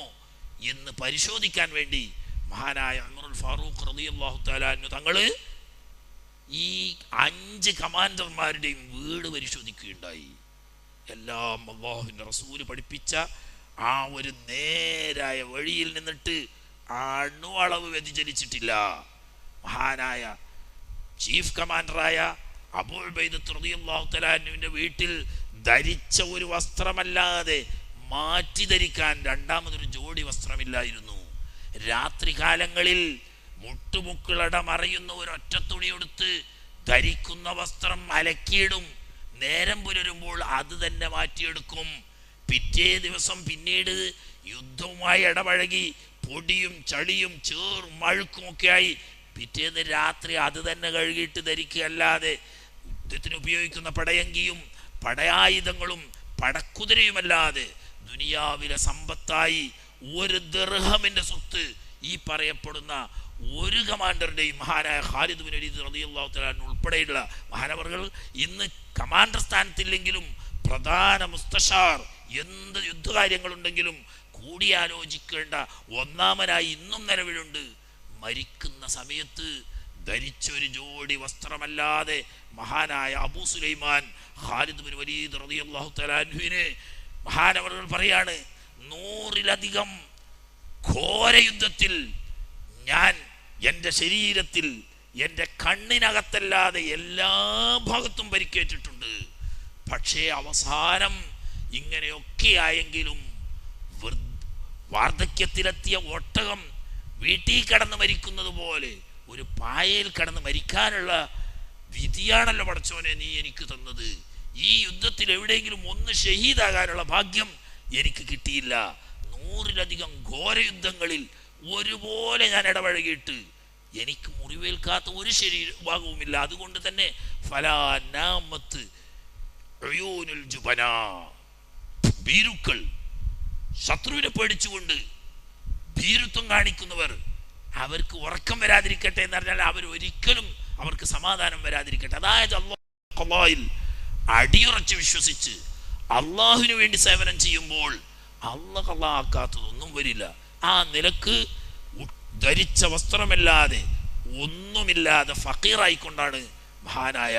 എന്ന് പരിശോധിക്കാൻ വേണ്ടി മഹാനായ ഉമറുൽ ഫാറൂഖ് റളിയല്ലാഹു തആല അൻഹു തങ്ങൾ ഈ 5 കമാൻഡർമാരുടെയും വീട് പരിശോധിക്കുകയുണ്ടായി. എല്ലാം അല്ലാഹുവിൻ്റെ റസൂല് പഠിപ്പിച്ച ആ ഒരു നേരായ വഴിയിൽ നിന്നിട്ട് അണുവളവ് വ്യതിചലിച്ചിട്ടില്ല. മഹാനായ ചീഫ് കമാൻഡറായ അബൂ ഉബൈദത്ത് റളിയല്ലാഹു തആല അൻഹുവിൻ്റെ വീട്ടിൽ ധരിച്ച ഒരു വസ്ത്രമല്ലാതെ മാറ്റി ധരിക്കാൻ രണ്ടാമതൊരു ജോഡി വസ്ത്രമില്ലായിരുന്നു. രാത്രി കാലങ്ങളിൽ മുട്ടുമുക്കിളട മറയുന്ന ഒരൊറ്റ തുണിയെടുത്ത് ധരിക്കുന്ന വസ്ത്രം അലക്കിയിടും. നേരം പുലരുമ്പോൾ അത് തന്നെ മാറ്റിയെടുക്കും. പിറ്റേ ദിവസം പിന്നീട് യുദ്ധവുമായി ഇടപഴകി പൊടിയും ചളിയും ചേറും മഴുക്കുമൊക്കെയായി പിറ്റേന്ന് രാത്രി അത് തന്നെ കഴുകിയിട്ട് ധരിക്കുകയല്ലാതെ യുദ്ധത്തിന് ഉപയോഗിക്കുന്ന പടയങ്കിയും പടയായുധങ്ങളും പടക്കുതിരയുമല്ലാതെ ദുനിയാവിലെ സമ്പത്തായി ഒരു ദിർഹമിൻ്റെ സ്വത്ത് ഈ പറയപ്പെടുന്ന ഒരു കമാൻഡറുടെയും മഹാനായ ഖാലിദ് ബിൻ വലീദ് റളിയല്ലാഹു തആല ഉൾപ്പെടെയുള്ള മഹാനവറുകൾ ഇന്ന് കമാൻഡർ സ്ഥാനത്തില്ലെങ്കിലും പ്രധാന മുസ്തഷാർ, എന്ത് യുദ്ധകാര്യങ്ങളുണ്ടെങ്കിലും കൂടിയാലോചിക്കേണ്ട ഒന്നാമനായി ഇന്നും നിലവിലുണ്ട്. മരിക്കുന്ന സമയത്ത് ധരിച്ചൊരു ജോഡി വസ്ത്രമല്ലാതെ മഹാനായ അബൂ സുലൈമാൻ ഖാലിദ് ബിൻ വലീദ് റളിയല്ലാഹു തആല അൻഹുവിനെ മഹാനവറുകൾ പറയാണ്, 100-ലധികം ഘോര യുദ്ധത്തിൽ ഞാൻ എൻ്റെ ശരീരത്തിൽ എൻ്റെ കണ്ണിനകത്തല്ലാതെ എല്ലാ ഭാഗത്തും പരിക്കേറ്റിട്ടുണ്ട്. പക്ഷേ അവസാനം ഇങ്ങനെയൊക്കെ ആയെങ്കിലും വാർദ്ധക്യത്തിലെത്തിയ ഒട്ടകം വീട്ടിൽ കിടന്ന് മരിക്കുന്നത് പോലെ ഒരു പായയിൽ കിടന്ന് മരിക്കാനുള്ള വിധിയാണല്ലോ പടച്ചോനെ നീ എനിക്ക് തന്നത്. ഈ യുദ്ധത്തിൽ എവിടെയെങ്കിലും ഒന്ന് ഷഹീദാകാനുള്ള ഭാഗ്യം എനിക്ക് കിട്ടിയില്ല. 100-ലധികം ഘോര യുദ്ധങ്ങളിൽ ഒരുപോലെ ഞാൻ ഇടപഴകിയിട്ട് എനിക്ക് മുറിവേൽക്കാത്ത ഒരു ശരീരഭാഗവുമില്ല. അതുകൊണ്ട് തന്നെ ഭീരുക്കൾ, ശത്രുവിനെ പേടിച്ചുകൊണ്ട് ഭീരുത്വം കാണിക്കുന്നവർ, അവർക്ക് ഉറക്കം വരാതിരിക്കട്ടെ എന്ന് പറഞ്ഞാൽ ഒരിക്കലും അവർക്ക് സമാധാനം വരാതിരിക്കട്ടെ. അതായത് അല്ലാഹുവിൽ അടിയുറച്ച് വിശ്വസിച്ച് അള്ളാഹുവിന് വേണ്ടി സേവനം ചെയ്യുമ്പോൾ അള്ളാഹ് ആക്കാത്തതൊന്നും വരില്ല. ആ നിലക്ക് ധരിച്ച വസ്ത്രമല്ലാതെ ഒന്നുമില്ലാതെ ഫക്കീറായിക്കൊണ്ടാണ് മഹാനായ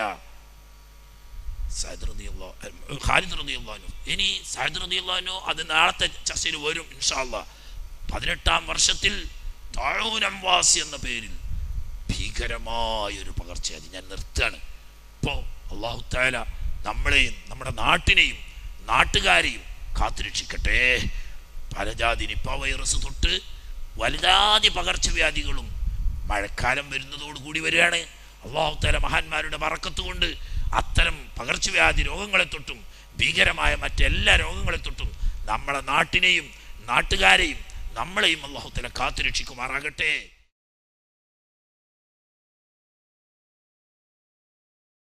ഖാലിദ് റളിയല്ലാഹു അൻഹു. ഇനി സഅദ് റളിയല്ലാഹു അൻഹു അത് നാളത്തെ ചർച്ചയിൽ വരും ഇൻഷാ അല്ലാഹ്. 18-ാം വർഷത്തിൽ തഊൻ അംവാസി എന്ന പേരിൽ ഭീകരമായൊരു പകർച്ചവ്യാധി. ഞാൻ നിർത്തുകയാണ്. ഇപ്പോൾ അല്ലാഹു തആല നമ്മളെയും നമ്മുടെ നാട്ടിനെയും നാട്ടുകാരെയും കാത്തുരക്ഷിക്കട്ടെ. പലജാതി നിപ്പ വൈറസ് തൊട്ട് വലുതാതി പകർച്ചവ്യാധികളും മഴക്കാലം വരുന്നതോടുകൂടി വരികയാണ്. അല്ലാഹു തആല മഹാന്മാരുടെ ബറക്കത്ത് കൊണ്ട് അത്തരം പകർച്ചവ്യാധി രോഗങ്ങളെ തൊട്ടും ഭീകരമായ മറ്റെല്ലാ രോഗങ്ങളെ തൊട്ടും നമ്മളെ നാട്ടിനെയും നാട്ടുകാരെയും നമ്മളെയും അല്ലാഹു തആല കാത്തുരക്ഷിക്കുമാറാകട്ടെ.